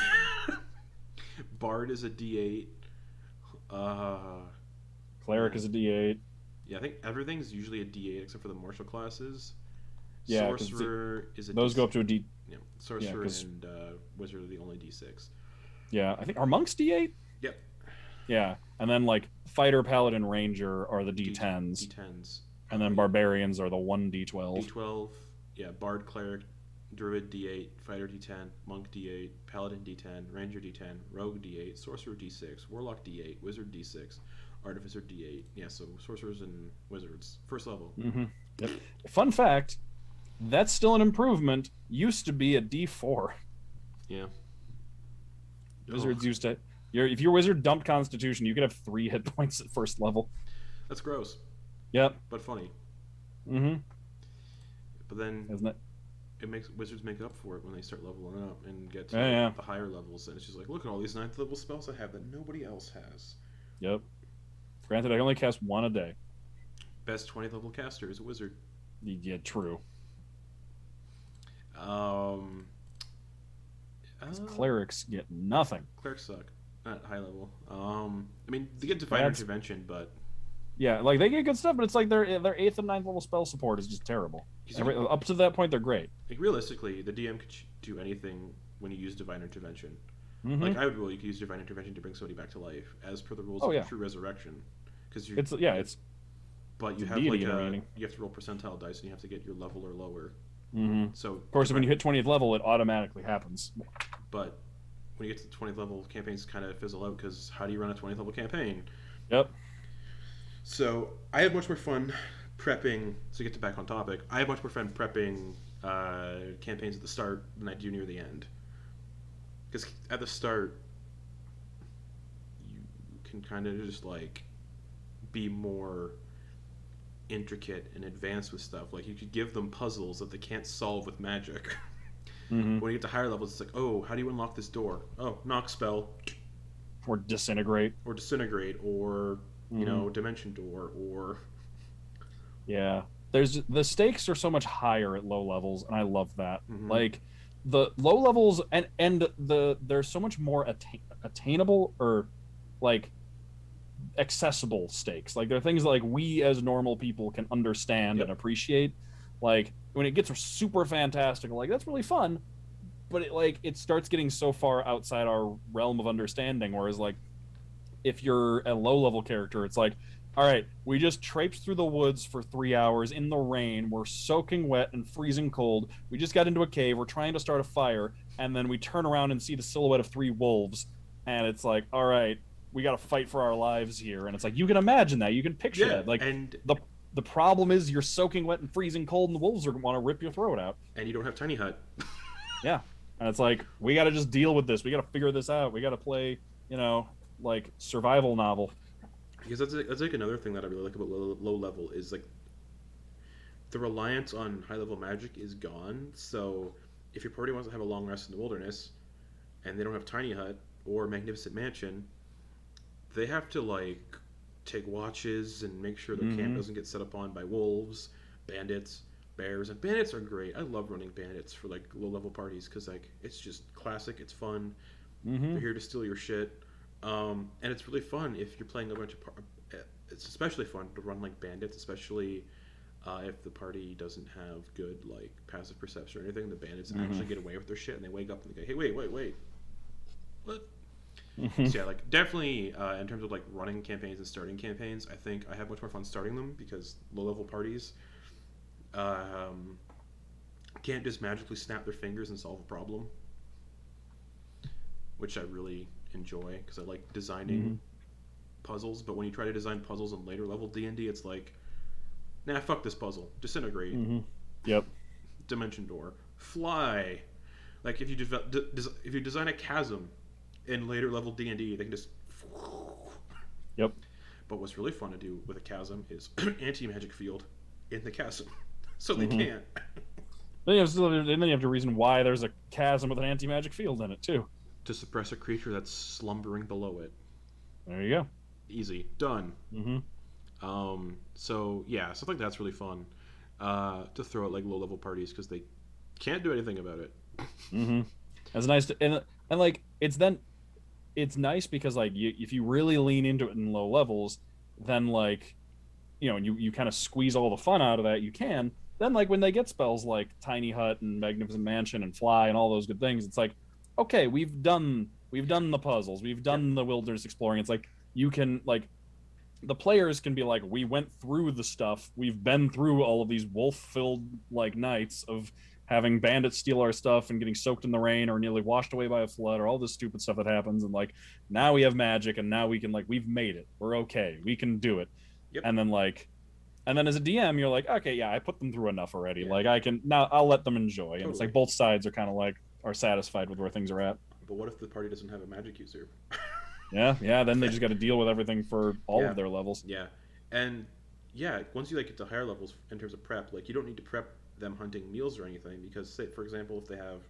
Bard is a D8. Cleric is a D8. Yeah, I think everything's usually a D8 except for the martial classes. Yeah, Sorcerer is a those D6. go up to a D. Yeah, Sorcerer and Wizard are the only D6. Yeah, I think are monks D8. Yep. Yeah, and then like fighter, paladin, ranger are the D10s. D10s. And then barbarians are the 1d12. D12, yeah, bard, cleric, druid D8, fighter D10, monk D8, paladin D10, ranger D10, rogue D8, sorcerer D6, warlock D8, wizard D6, artificer D8. Yeah, so sorcerers and wizards, first level. Yep. Fun fact, that's still an improvement. Used to be a D4. Yeah. Wizards used to. If your wizard dumped Constitution, you could have 3 hit points at first level. That's gross. Yep. But funny. But then wizards make up for it when they start leveling up and get to the higher levels, and it's just like, look at all these 9th level spells I have that nobody else has. Yep. Granted, I only cast 1 a day. Best 20th level caster is a wizard. Yeah, true. Clerics get nothing. Clerics suck at high level. I mean, they get divine intervention, but yeah, like they get good stuff, but it's like their 8th and 9th level spell support is just terrible. Up to that point, they're great. Like realistically, the DM could do anything when you use divine intervention. Like I would rule you could use divine intervention to bring somebody back to life, as per the rules of true resurrection. Because but you have like you have to roll percentile dice, and you have to get your level or lower. So of course, when you hit 20th level, it automatically happens. But when you get to the 20th level, campaigns kind of fizzle out because how do you run a 20th level campaign? Yep. So I have much more fun prepping. So to get back on topic, I have much more fun prepping campaigns at the start than I do near the end. Because at the start, you can kind of just like be more intricate and advanced with stuff. Like you could give them puzzles that they can't solve with magic. When you get to higher levels, it's like, oh, how do you unlock this door? Oh, knock spell, or disintegrate, or you know, dimension door, or there's the stakes are so much higher at low levels, and I love that. Like the low levels and there's so much more attainable or like accessible stakes. Like there are things that like we as normal people can understand and appreciate. Like when it gets super fantastical, like that's really fun, but it starts getting so far outside our realm of understanding. Whereas like if you're a low level character, it's like, all right, we just traipsed through the woods for 3 hours in the rain. We're soaking wet and freezing cold. We just got into a cave. We're trying to start a fire, and then we turn around and see the silhouette of 3 wolves, and it's like, all right, we got to fight for our lives here, and it's like you can imagine that, you can picture Yeah, that. Like and the problem is you're soaking wet and freezing cold, and the wolves are want to rip your throat out. you don't have tiny hut. Yeah, and it's like we got to just deal with this. We got to figure this out. We got to play, you know, like survival novel. Because that's like another thing that I really like about low level is like the reliance on high level magic is gone. So if your party wants to have a long rest in the wilderness and they don't have tiny hut or magnificent mansion, they have to like take watches and make sure their camp doesn't get set up on by wolves, bandits, bears. And bandits are great. I love running bandits for like low level parties because like it's just classic. It's fun. They're here to steal your shit. And it's really fun if you're playing a bunch of. It's especially fun to run like bandits, especially if the party doesn't have good like passive perception or anything. The bandits actually get away with their shit, and they wake up and they go, "Hey, wait, what?" So yeah, like definitely in terms of like running campaigns and starting campaigns, I think I have much more fun starting them because low level parties can't just magically snap their fingers and solve a problem, which I really enjoy because I like designing puzzles. But when you try to design puzzles in later level D&D, it's like, nah, fuck this puzzle, disintegrate. Yep. Dimension door, fly. Like if you design a chasm in later level D&D, they can just. Yep. But what's really fun to do with a chasm is anti-magic field in the chasm, so they can't. Then you have to reason why there's a chasm with an anti-magic field in it too. To suppress a creature that's slumbering below it. There you go. Easy. Done. So yeah, stuff like that's really fun to throw at like low level parties because they can't do anything about it. It's nice to, and like it's nice because like if you really lean into it in low levels, then like you kind of squeeze all the fun out of that you can. Then like when they get spells like Tiny Hut and Magnificent Mansion and Fly and all those good things, it's like, okay, we've done the puzzles, we've done the wilderness exploring. It's like you can like the players can be like, we went through the stuff, we've been through all of these wolf-filled like nights of having bandits steal our stuff and getting soaked in the rain or nearly washed away by a flood or all this stupid stuff that happens, and like now we have magic and now we can like we've made it, we're okay, we can do it. Yep. And then as a DM you're like, okay, yeah, I put them through enough already, like I can now, I'll let them enjoy. And it's like both sides are kind of like are satisfied with where things are at. But what if the party doesn't have a magic user? Yeah, then they just got to deal with everything for all of their levels. Yeah, and yeah, once you like get to higher levels in terms of prep, like you don't need to prep them hunting meals or anything because, say, for example, if they have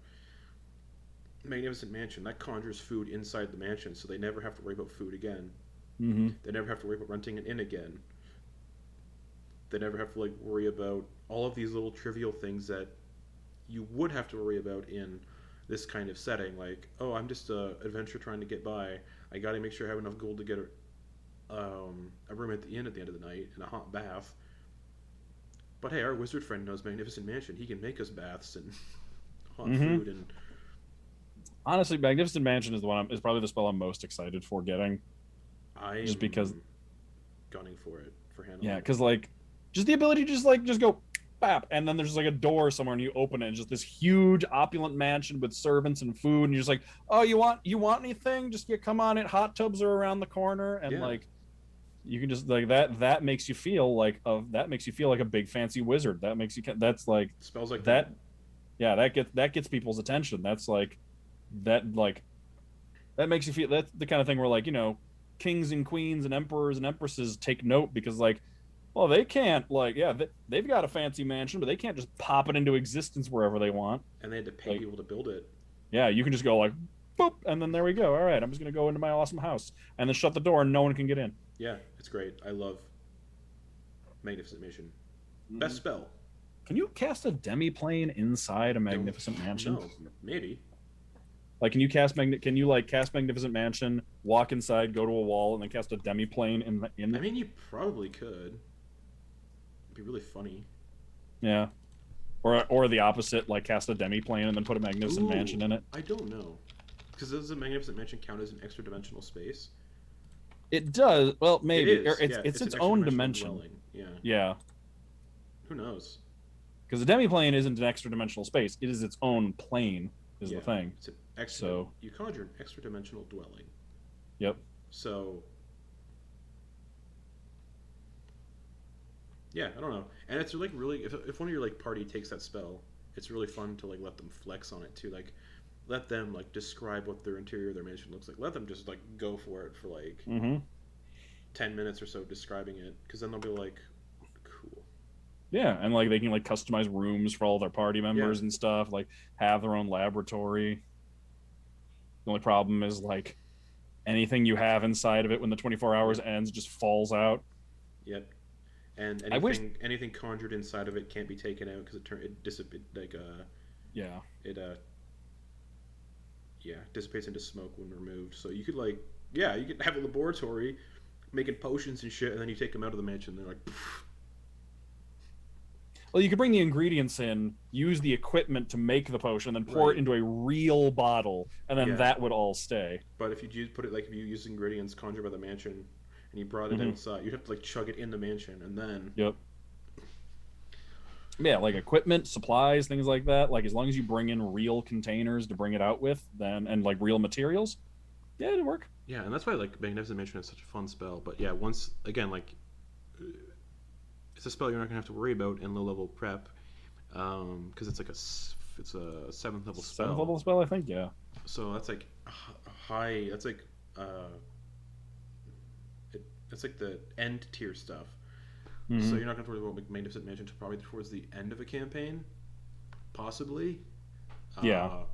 Magnificent Mansion, that conjures food inside the mansion, so they never have to worry about food again. They never have to worry about renting an inn again. They never have to like worry about all of these little trivial things that you would have to worry about in this kind of setting. Like, oh, I'm just a adventurer trying to get by. I got to make sure I have enough gold to get a room at the inn at the end of the night and a hot bath. But hey, our wizard friend knows Magnificent Mansion. He can make us baths and hot food. And honestly, Magnificent Mansion is is probably the spell I'm most excited for getting. Just because gunning for it for Hannah. Yeah, because like just the ability to just go bap, and then there's like a door somewhere and you open it and just this huge opulent mansion with servants and food, and you're just like, oh, you want anything, just come on in, hot tubs are around the corner, and like you can just like that makes you feel like a big fancy wizard. That makes you, that's like spells like that. Yeah, that gets people's attention. That's like that makes you feel, that's the kind of thing where like kings and queens and emperors and empresses take note, because like, well, they can't like, they've got a fancy mansion, but they can't just pop it into existence wherever they want. And they had to pay people to build it. Yeah, you can just go like, boop, and then there we go. All right, I'm just gonna go into my awesome house and then shut the door and no one can get in. Yeah, it's great. I love Magnificent Mansion. Best spell. Can you cast a demi-plane inside a Magnificent Mansion? No, maybe. Like, can you cast Magnificent Mansion, walk inside, go to a wall, and then cast a demi-plane in? I mean, you probably could. It'd be really funny. Yeah. Or the opposite, like cast a demi-plane and then put a Magnificent Mansion in it. I don't know. Because does a Magnificent Mansion count as an extra dimensional space? It does. Well, maybe. It's its own dimension. Dwelling. Yeah. Yeah. Who knows? Because the demi-plane isn't an extra dimensional space. It is its own plane, is the thing. It's an extra, you conjure an extra dimensional dwelling. Yep. So yeah, I don't know. And it's like really, if one of your like party takes that spell, it's really fun to like let them flex on it too. Like let them like describe what their interior of their mansion looks like. Let them just like go for it for like Mm-hmm. 10 minutes or so describing it, because then they'll be like, cool. Yeah, and like they can like customize rooms for all their party Yeah, members and stuff. Like have their own laboratory. The only problem is like anything you have inside of it when the 24 hours yep, ends just falls out. yep. And I wish. anything conjured inside of it can't be taken out because it dissipates like Yeah. it yeah, dissipates into smoke when removed. So you could like, yeah, you could have a laboratory making potions and shit, and then you take them out of the mansion. And they're like, poof. Well, you could bring the ingredients in, use the equipment to make the potion, then pour it Right, into a real bottle, and then yeah. that would all stay. But if you put it like if you use ingredients conjured by the mansion, and you brought it Mm-hmm. outside, you'd have to like chug it in the mansion, and then Yep. Yeah, like equipment, supplies, things like that. Like as long as you bring in real containers to bring it out with, then and like real materials, yeah, it'd work. yeah, and that's why like Magnificent Mansion is such a fun spell. But yeah, once again, like it's a spell you're not gonna have to worry about in low level prep, because it's like it's a seventh level Seventh spell. level spell, I think. Yeah. So that's like a high. That's like uh, that's like the end tier stuff. So Mm-hmm. you're not gonna have to worry about Magnificent Mansion until probably towards the end of a campaign, possibly. Yeah. Uh,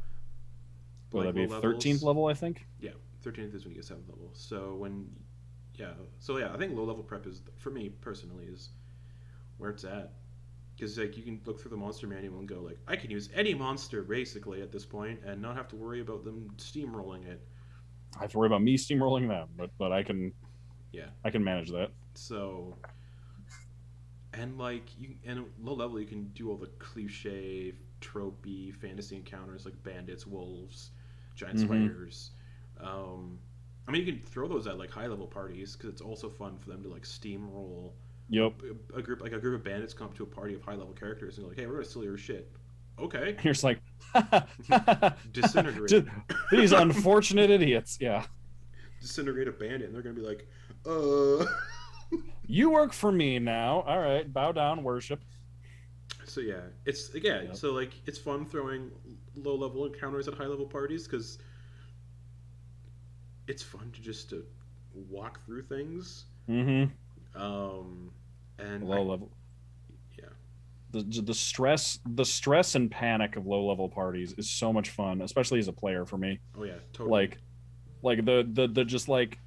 Will like that low be 13th levels, level? I think. yeah, 13th is when you get seventh level. So when, yeah, so yeah, I think low level prep is for me personally is where it's at, because like you can look through the monster manual and go like I can use any monster basically at this point and not have to worry about them steamrolling it. I have to worry about me steamrolling them, but Yeah. I can manage that. So and like you and low level you can do all the cliche tropey fantasy encounters like bandits, wolves, giant Mm-hmm. spiders. Um, I mean, you can throw those at like high level parties because it's also fun for them to like steamroll Yep. a group of bandits come up to a party of high level characters and go like, hey, we're gonna steal your shit. Okay, You're just like, disintegrate, just, these unfortunate idiots. Yeah. disintegrate a bandit, and they're gonna be like, uh. You work for me now. All right. Bow down, worship. So yeah, it's yeah. Yep. So like, it's fun throwing low level encounters at high level parties because it's fun to just to walk through things. Mm-hmm. Um, and Low level. yeah, The stress and panic of low level parties is so much fun, especially as a player for me. oh yeah, totally. Like the just like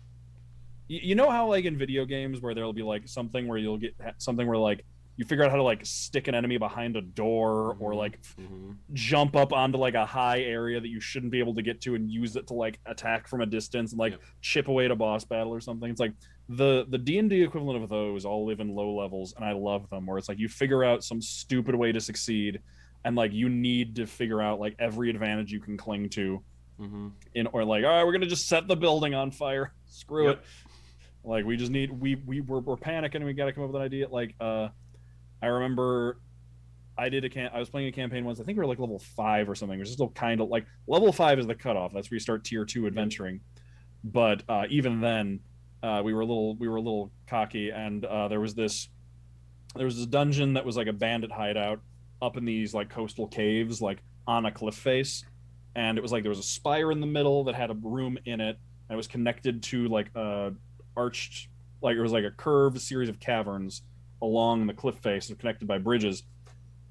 you know how like in video games where there'll be like something where you'll get something where like you figure out how to like stick an enemy behind a door or Mm-hmm. like Mm-hmm. jump up onto like a high area that you shouldn't be able to get to and use it to like attack from a distance and like Yep. chip away at a boss battle or something. It's like the D&D equivalent of those all live in low levels and I love them where it's like you figure out some stupid way to succeed and like you need to figure out like every advantage you can cling to Mm-hmm. in or like all right we're gonna just set the building on fire screw it Yep. like we just need we're panicking and we got to come up with an idea like I remember I was playing a campaign once. I think we were like level 5 or something, which is still kind of like level 5 is the cutoff. That's where you start tier 2 Yep. adventuring. But even then, we were a little cocky, and there was this dungeon that was like a bandit hideout up in these like coastal caves, like on a cliff face, and it was like there was a spire in the middle that had a room in it, and it was connected to like a arched, like it was like a curved series of caverns along the cliff face, connected by bridges.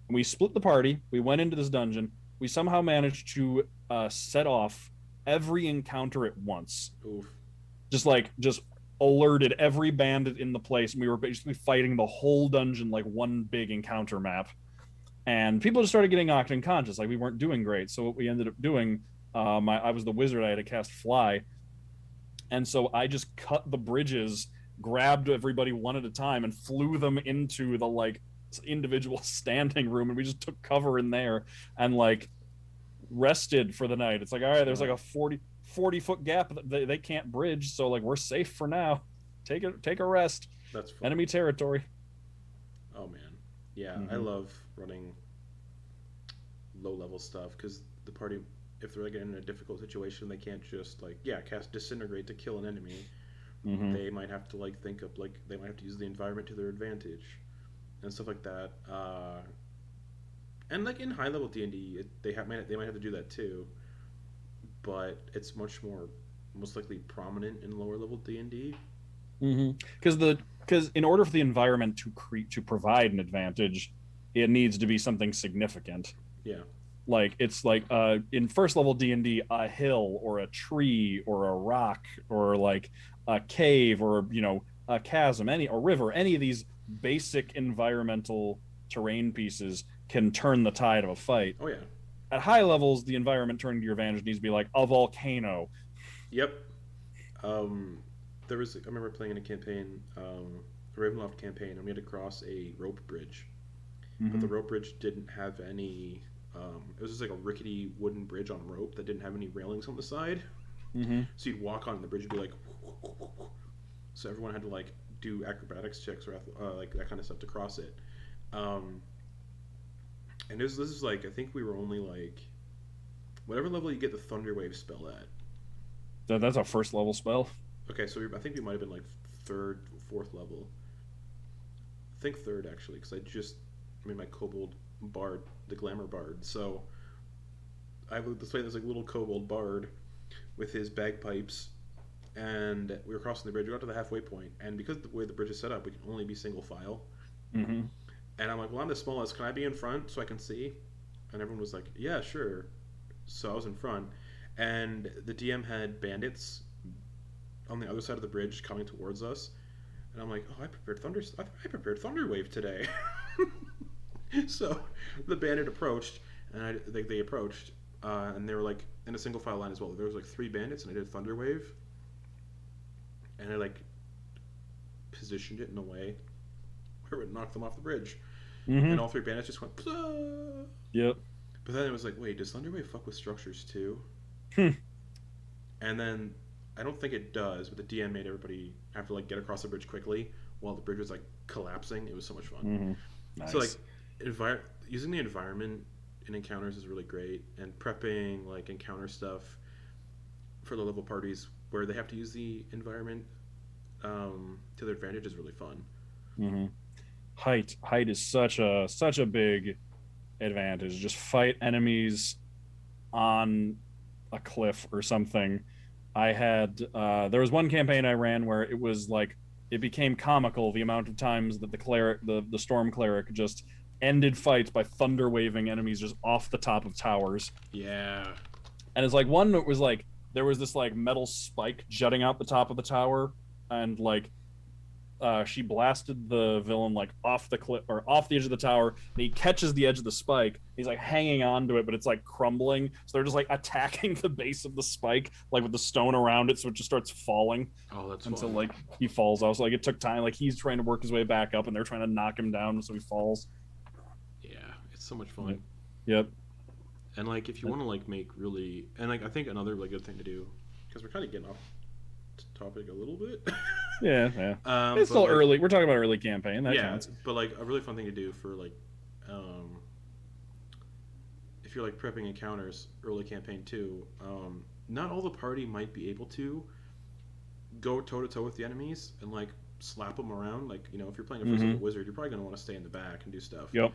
And we split the party. We went into this dungeon. We somehow managed to set off every encounter at once. Oof. Just alerted every bandit in the place. And we were basically fighting the whole dungeon like one big encounter map. And people just started getting knocked unconscious. Like we weren't doing great. So what we ended up doing, I was the wizard. I had to cast fly, and so I just cut the bridges, grabbed everybody one at a time, and flew them into the like individual standing room, and we just took cover in there and like rested for the night. It's like all right, there's like Wow. a 40 foot gap that they can't bridge, so like we're safe for now. Take a rest. That's fun. Enemy territory. Oh man. Yeah, I Mm-hmm. love running low level stuff because the party, if they're like in a difficult situation, they can't just like yeah cast disintegrate to kill an enemy. Mm-hmm. They might have to like think of like they might have to use the environment to their advantage and stuff like that. And like in high level D and D, they might have to do that too, but it's much more most likely prominent in lower level D and D. Mm-hmm. Because in order for the environment to provide an advantage, it needs to be something significant. Yeah. Like it's like in first level D&D, a hill or a tree or a rock or like a cave or a chasm, any a river, any of these basic environmental terrain pieces can turn the tide of a fight. Oh yeah. At high levels, the environment turning to your advantage needs to be like a volcano. Yep. Um, there was I remember playing in a campaign, a Ravenloft campaign, and we had to cross a rope bridge, but the Mm-hmm. rope bridge didn't have any. It was just like a rickety wooden bridge on rope that didn't have any railings on the side. Mm-hmm. So you'd walk on the bridge and be like, so everyone had to like do acrobatics checks or like that kind of stuff to cross it. Um, and this is like I think we were only like whatever level you get the Thunder Wave spell at. That's a first level spell. Okay, so I think we might have been like third, fourth level. I think third actually, because I just made my kobold bard, the glamour bard. So I would display this like little kobold bard with his bagpipes, and we were crossing the bridge. We got to the halfway point, and because the way the bridge is set up, we can only be single file. Mm-hmm. And I'm like, well, I'm the smallest. Can I be in front so I can see? And everyone was like, yeah, sure. So I was in front, and the DM had bandits on the other side of the bridge coming towards us. And I'm like, oh, I prepared Thunderwave today. So the bandit approached, and they approached, and they were like in a single file line as well. There was like three bandits, and I did Thunderwave, and I like positioned it in a way where it would knock them off the bridge, and Mm-hmm. all three bandits just went. Plah! Yep. But then it was like, wait, does Thunderwave fuck with structures too? Hmm. And then I don't think it does, but the DM made everybody have to like get across the bridge quickly while the bridge was like collapsing. It was so much fun. Mm-hmm. So like Nice. using the environment in encounters is really great, and prepping like encounter stuff for the level parties where they have to use the environment to their advantage is really fun. Mm-hmm. Height is such a big advantage. Just fight enemies on a cliff or something. I had there was one campaign I ran where it was like it became comical the amount of times that the storm cleric just ended fights by thunder waving enemies just off the top of towers. Yeah. And it's like one that was like there was this like metal spike jutting out the top of the tower, and like she blasted the villain like off the cliff or off the edge of the tower, and he catches the edge of the spike. He's like hanging on to it, but it's like crumbling. So they're just like attacking the base of the spike, like with the stone around it, so it just starts falling Oh, that's until fun. like he falls out. So like it took time. Like he's trying to work his way back up, and they're trying to knock him down, so he falls. Yeah, it's so much Yep. fun. Yep. And like if you want to like make really and like I think another really good thing to do because we're kind of getting off topic a little bit. Yeah. Yeah. It's But still like early. We're talking about early campaign. That yeah, counts. but like a really fun thing to do for like um, if you're like prepping encounters early campaign too. Not all the party might be able to go toe to toe with the enemies and like slap them around. Like if you're playing a first level Mm-hmm. wizard, you're probably gonna want to stay in the back and do stuff. Yep.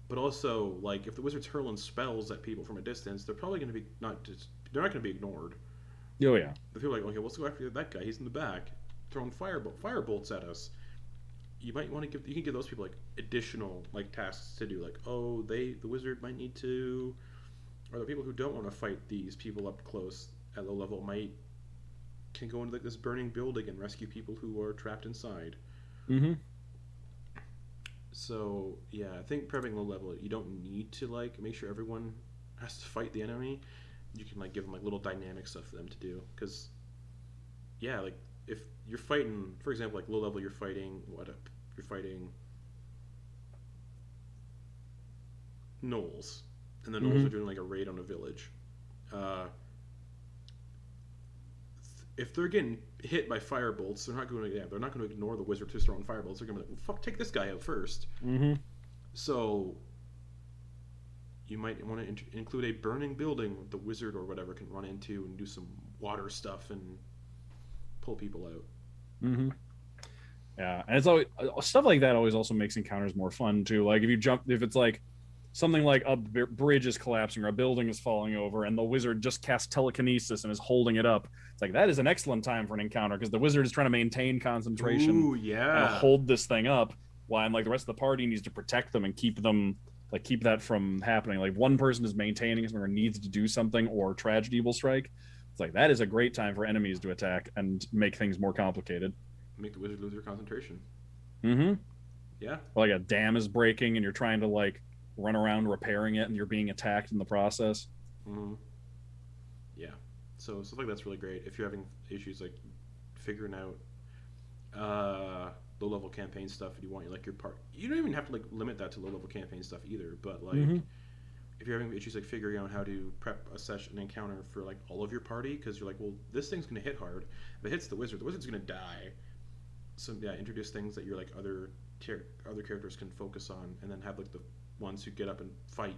But also like if the wizard's hurling spells at people from a distance, they're probably gonna be not just they're not gonna be ignored. Oh yeah. If you're like, okay, let's go after that guy. He's in the back, throwing fire bolts at us. You might want to you can give those people like additional like tasks to do. Like, oh, the wizard might need to, or the people who don't want to fight these people up close at low level might can go into like this burning building and rescue people who are trapped inside. Mm-hmm. So yeah, I think prepping low level, you don't need to like make sure everyone has to fight the enemy. You can like give them like little dynamic stuff for them to do because yeah, like if you're fighting, for example, like low level, you're fighting what up? You're fighting gnolls, and the gnolls Mm-hmm. are doing like a raid on a village. Uh, if they're getting hit by fire bolts, they're not going to ignore the wizard who's throwing fire bolts. They're going to be like, well, fuck, take this guy out first. Mm-hmm. So you might want to include a burning building the wizard or whatever can run into and do some water stuff and pull people out. Mm-hmm. Yeah, and it's always stuff like that always also makes encounters more fun too. Like if it's like something like a bridge is collapsing or a building is falling over, and the wizard just casts telekinesis and is holding it up. It's like that is an excellent time for an encounter because the wizard is trying to maintain concentration Ooh, and yeah. hold this thing up, while like the rest of the party needs to protect them and keep them like keep that from happening. Like one person is maintaining something or needs to do something, or tragedy will strike. It's like that is a great time for enemies to attack and make things more complicated. Make the wizard lose their concentration. Mm-hmm. Yeah. Or like a dam is breaking and you're trying to like run around repairing it and you're being attacked in the process. Mm-hmm. Yeah. So stuff like that's really great. If you're having issues like figuring out low level campaign stuff, and you want like your part, you don't even have to like limit that to low level campaign stuff either. But like, Mm-hmm. if you're having issues like figuring out how to prep a session, an encounter for like all of your party, because you're like, well, this thing's gonna hit hard. If it hits the wizard's gonna die. So yeah, introduce things that your like other characters can focus on, and then have like the ones who get up and fight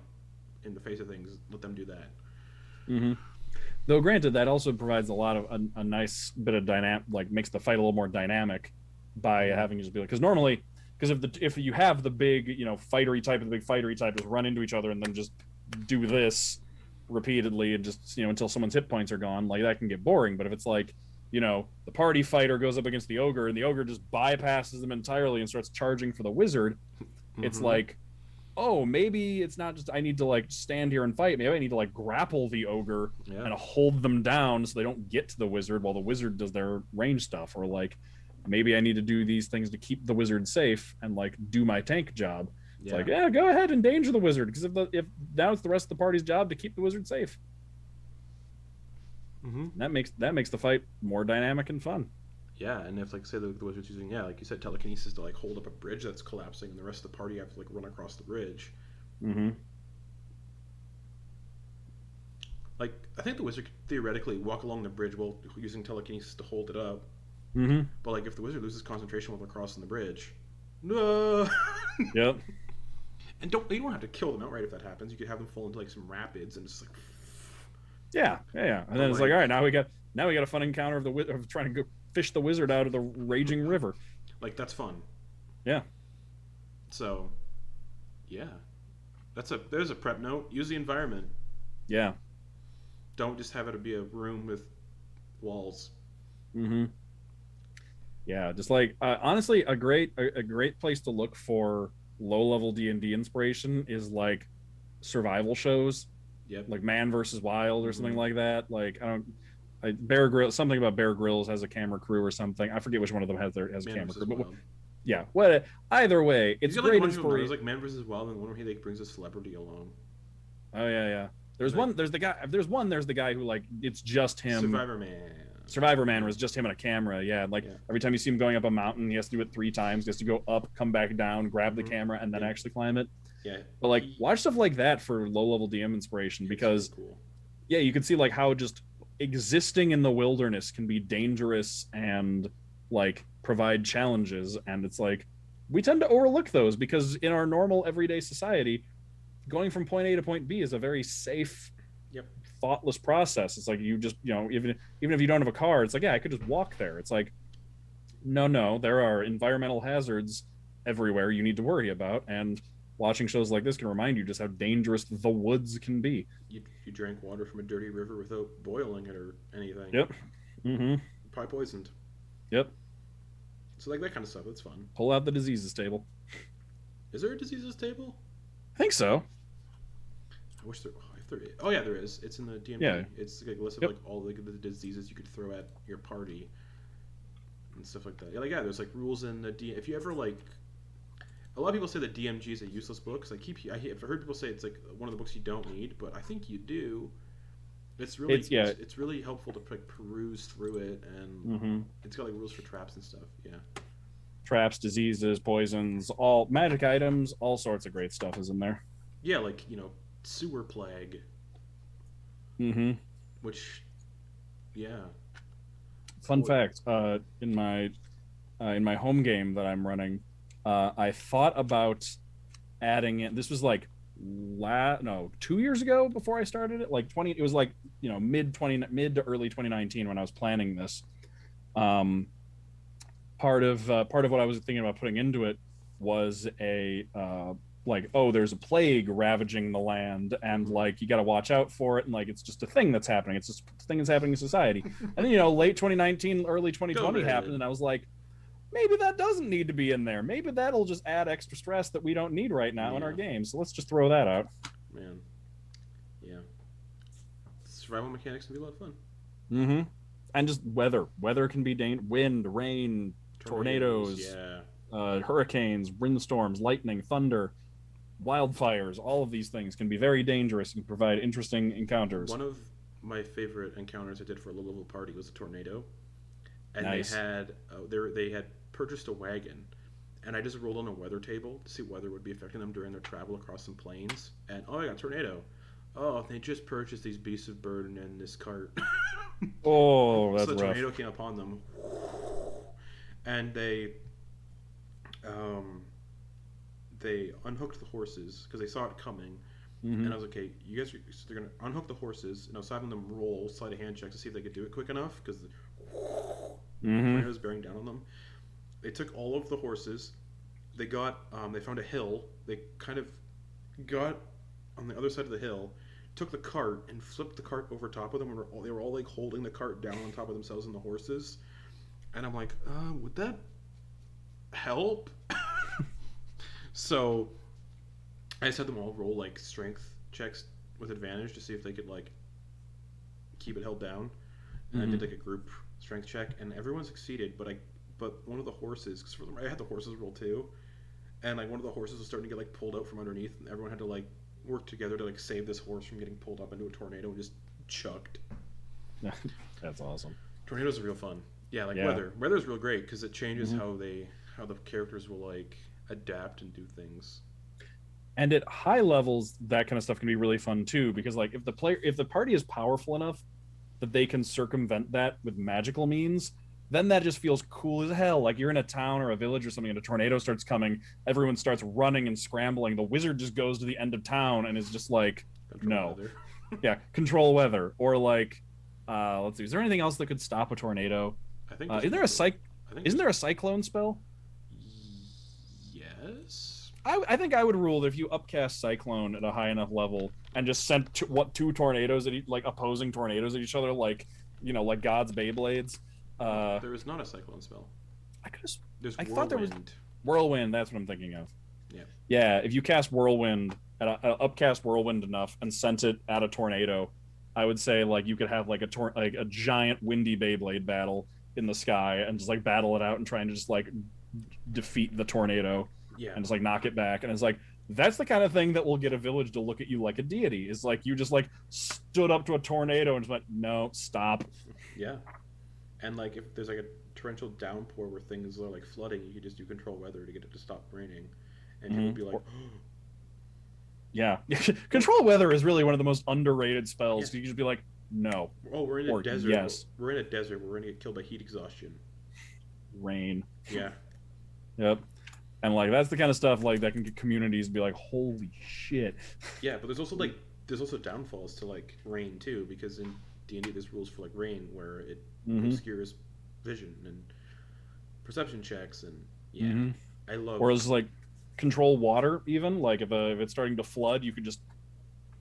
in the face of things. Let them do that. Mm-hmm. Though granted, that also provides a lot of a nice bit of dynamic, like makes the fight a little more dynamic by having you just be like, because normally, because if you have the big fightery type and the big fightery type just run into each other and then just do this repeatedly and just until someone's hit points are gone, like that can get boring. But if it's like the party fighter goes up against the ogre and the ogre just bypasses them entirely and starts charging for the wizard, it's Mm-hmm. like, oh, maybe it's not just I need to like stand here and fight. Maybe I need to like grapple the ogre Yeah. and hold them down so they don't get to the wizard while the wizard does their range stuff. Or like maybe I need to do these things to keep the wizard safe and like do my tank job. It's Yeah. like, yeah, go ahead, endanger the wizard, because if now it's the rest of the party's job to keep the wizard safe. Mm-hmm. That makes the fight more dynamic and fun. Yeah, and if like say the wizard's using like you said telekinesis to like hold up a bridge that's collapsing, and the rest of the party have to like run across the bridge. Mm-hmm. Like I think the wizard could theoretically walk along the bridge while using telekinesis to hold it up. Mm-hmm. But like if the wizard loses concentration while they're crossing the bridge, no. Yep. And you don't have to kill them outright if that happens. You could have them fall into like some rapids and just like. Yeah. And then it's like, all right, now we got a fun encounter of trying to go fish the wizard out of the raging river. Like that's fun. Yeah. So, yeah, there's a prep note. Use the environment. Yeah. Don't just have it be a room with walls. Mm-hmm. Yeah, just like honestly, a great place to look for low level D&D inspiration is like survival shows. Yep. Like Man versus Wild or something like that. Like Bear Grylls, something about Bear Grylls has a camera crew or something. I forget which one of them has a camera crew. But yeah, either way, it's great inspiration. There's like Man versus Wild, and one where he like brings a celebrity along. Oh yeah. There's the guy who like it's just him. Survivor Man was just him and a camera. Yeah, like every time you see him going up a mountain, he has to do it 3 times. He has to go up, come back down, grab the camera, and then actually climb it. Yeah. But like watch stuff like that for low level DM inspiration, because cool. Yeah, you can see like how just existing in the wilderness can be dangerous and like provide challenges, and it's like we tend to overlook those because in our normal everyday society, going from point A to point B is a very safe, thoughtless process. It's like you just even if you don't have a car, it's like I could just walk there. It's like no, there are environmental hazards everywhere you need to worry about, and watching shows like this can remind you just how dangerous the woods can be. You drank water from a dirty river without boiling it or anything. Yep. Mm-hmm. Probably poisoned. Yep. So like that kind of stuff, that's fun. Pull out the diseases table. Is there a diseases table? I think so. I wish there. If there is. Oh yeah, there is. It's in the DMing. Yeah. It's like a list of like all the diseases you could throw at your party and stuff like that. Yeah, there's like rules in the If you ever like. A lot of people say that DMG is a useless book. So I've heard people say it's like one of the books you don't need, but I think you do. It's really helpful to like peruse through it, and it's got like rules for traps and stuff. Yeah. Traps, diseases, poisons, all magic items, all sorts of great stuff is in there. Yeah, like sewer plague. Mm-hmm. Which, yeah. Fun fact: in my home game that I'm running. I thought about adding it. This was like 2 years ago before I started it. Like it was like mid to early 2019 when I was planning this, Um, part of what I was thinking about putting into it was a like, oh, there's a plague ravaging the land, and Mm-hmm. like you got to watch out for it, and like it's just a thing that's happening. It's just a thing that's happening in society. And then late 2019, early 2020 happened, COVID. and I was like, maybe that doesn't need to be in there. Maybe that'll just add extra stress that we don't need right now in our Yeah, game. So let's just throw that out. man. Yeah, survival mechanics can be a lot of fun. Mm-hmm. And just weather. Weather can be wind, rain, Tornadoes. tornadoes, Yeah. hurricanes, windstorms, lightning, thunder, wildfires. All of these things can be very dangerous and provide interesting encounters. One of my favorite encounters I did for a low level party was a tornado, and Nice. they had purchased a wagon, and I just rolled on a weather table to see weather would be affecting them during their travel across some plains. And oh, I got a tornado. Oh, they just purchased these beasts of burden and this cart. Oh, So that's the rough. tornado came upon them, and um, they unhooked the horses because they saw it coming. And Mm-hmm. I was like, okay, you guys, so they're gonna unhook the horses, and I was having them roll sleight of hand checks to see if they could do it quick enough because the Mm-hmm. tornado was bearing down on them. They took all of the horses. They found a hill. They kind of got on the other side of the hill, took the cart and flipped the cart over top of them. And they were all like holding the cart down on top of themselves and the horses. And I'm like, would that help? So I just had them all roll like strength checks with advantage to see if they could like keep it held down. And I Mm-hmm. did like a group strength check, and everyone succeeded. But one of the horses, because I had the horses roll too, and like one of the horses was starting to get like pulled out from underneath, and everyone had to like work together to like save this horse from getting pulled up into a tornado and just chucked. That's awesome. Tornadoes are real fun. Yeah, like Yeah. weather is real great because it changes Mm-hmm. how the characters will like adapt and do things. And at high levels, that kind of stuff can be really fun too, because like if the party is powerful enough that they can circumvent that with magical means, then that just feels cool as hell. Like you're in a town or a village or something, and a tornado starts coming, everyone starts running and scrambling. The wizard just goes to the end of town and is just like, Control no, weather. yeah, control weather, or like, let's see, is there anything else that could stop a tornado? I think just Is there a control. cyc? I think Isn't just there a cyclone spell? yes. I think I would rule that if you upcast Cyclone at a high enough level and just sent two tornadoes like opposing tornadoes at each other, like like God's Beyblades. Oh, Uh, there is not a cyclone spell. I could have, There's I thought there was whirlwind. Whirlwind. That's what I'm thinking of. Yeah. Yeah, if you cast Whirlwind at upcast Whirlwind enough and sent it at a tornado, I would say like you could have like like a giant windy Beyblade battle in the sky and just like battle it out and trying to just like defeat the tornado Yeah. and just like knock it back. And it's like that's the kind of thing that will get a village to look at you like a deity. Is like you just like stood up to a tornado and just went, no, stop. Yeah. And like if there's like a torrential downpour where things are like flooding, you could just do control weather to get it to stop raining, and people would Mm-hmm. be like, Yeah, "What? control weather is really one of the most underrated Yeah. spells. You just be like, no, Oh, we're in a or desert. yes, We're in a desert. We're gonna get killed by heat exhaustion." rain. Yeah. Yep. And like that's the kind of stuff like that can get communities to be like, holy shit. Yeah, but there's also downfalls to like rain too, because in D&D there's rules for like rain where it Mm-hmm. obscures vision and perception checks, and yeah, Mm-hmm. I love. Or is like control water even like if it's starting to flood, you could just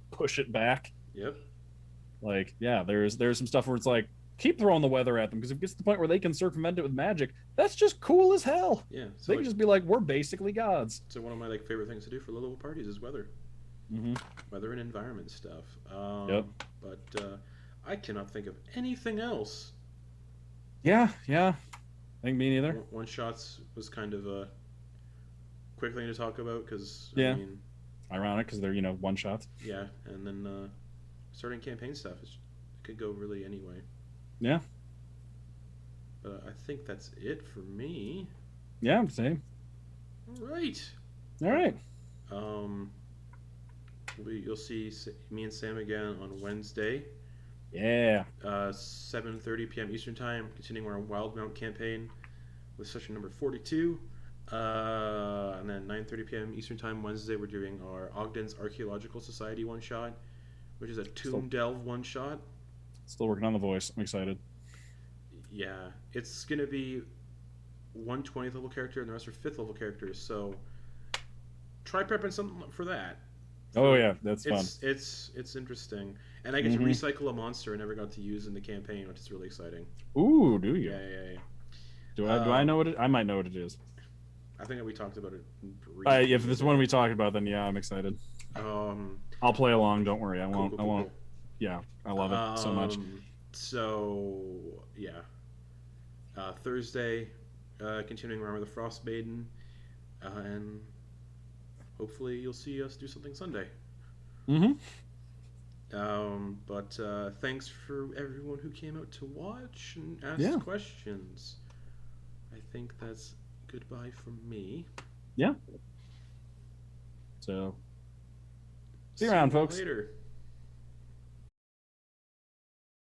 push it back. Yep. Like yeah, there's some stuff where it's like keep throwing the weather at them because if it gets to the point where they can circumvent it with magic, that's just cool as hell. Yeah. So They can like just be like, we're basically gods. so one of my like favorite things to do for low level parties is Mm-hmm. weather and environment stuff. Yep. But I cannot think of anything else. Yeah, yeah. I think me neither. One shots was kind of a quick thing to talk about because I Yeah. mean, Ironic because they're one shots. yeah, and then starting campaign stuff it could go really anyway. Yeah. But I think that's it for me. Yeah. Same. All right. All right. Um, you'll see me and Sam again on Wednesday, Yeah. 7:30 p.m. Eastern Time, continuing our Wild Mount campaign with session number 42. And then 9:30 p.m. Eastern Time Wednesday, we're doing our Ogden's Archaeological Society one shot, which is a Still tomb delve one shot. still working on the voice. I'm excited. Yeah, it's gonna be 1/20th level character, and the rest are 5th level characters. So try prepping something for that. Oh For yeah, that's fun. it's interesting, and I get to Hmm. recycle a monster I never got to use in the campaign, which is really exciting. Ooh, do Yeah, you? yeah, Do I know what it? I might know what it is. I think we talked about it briefly If a this one bit. we talked about, then yeah, I'm excited. Um, I'll play along. Don't worry. I cool, won't. cool, I cool, won't. cool. Yeah, I love it so much. So yeah, Thursday, continuing around with the Frost Maiden, and hopefully you'll see us do something Sunday. Hmm. But thanks for everyone who came out to watch and asked Yeah. questions. I think that's goodbye from me. Yeah. So see you See around, you all folks. later.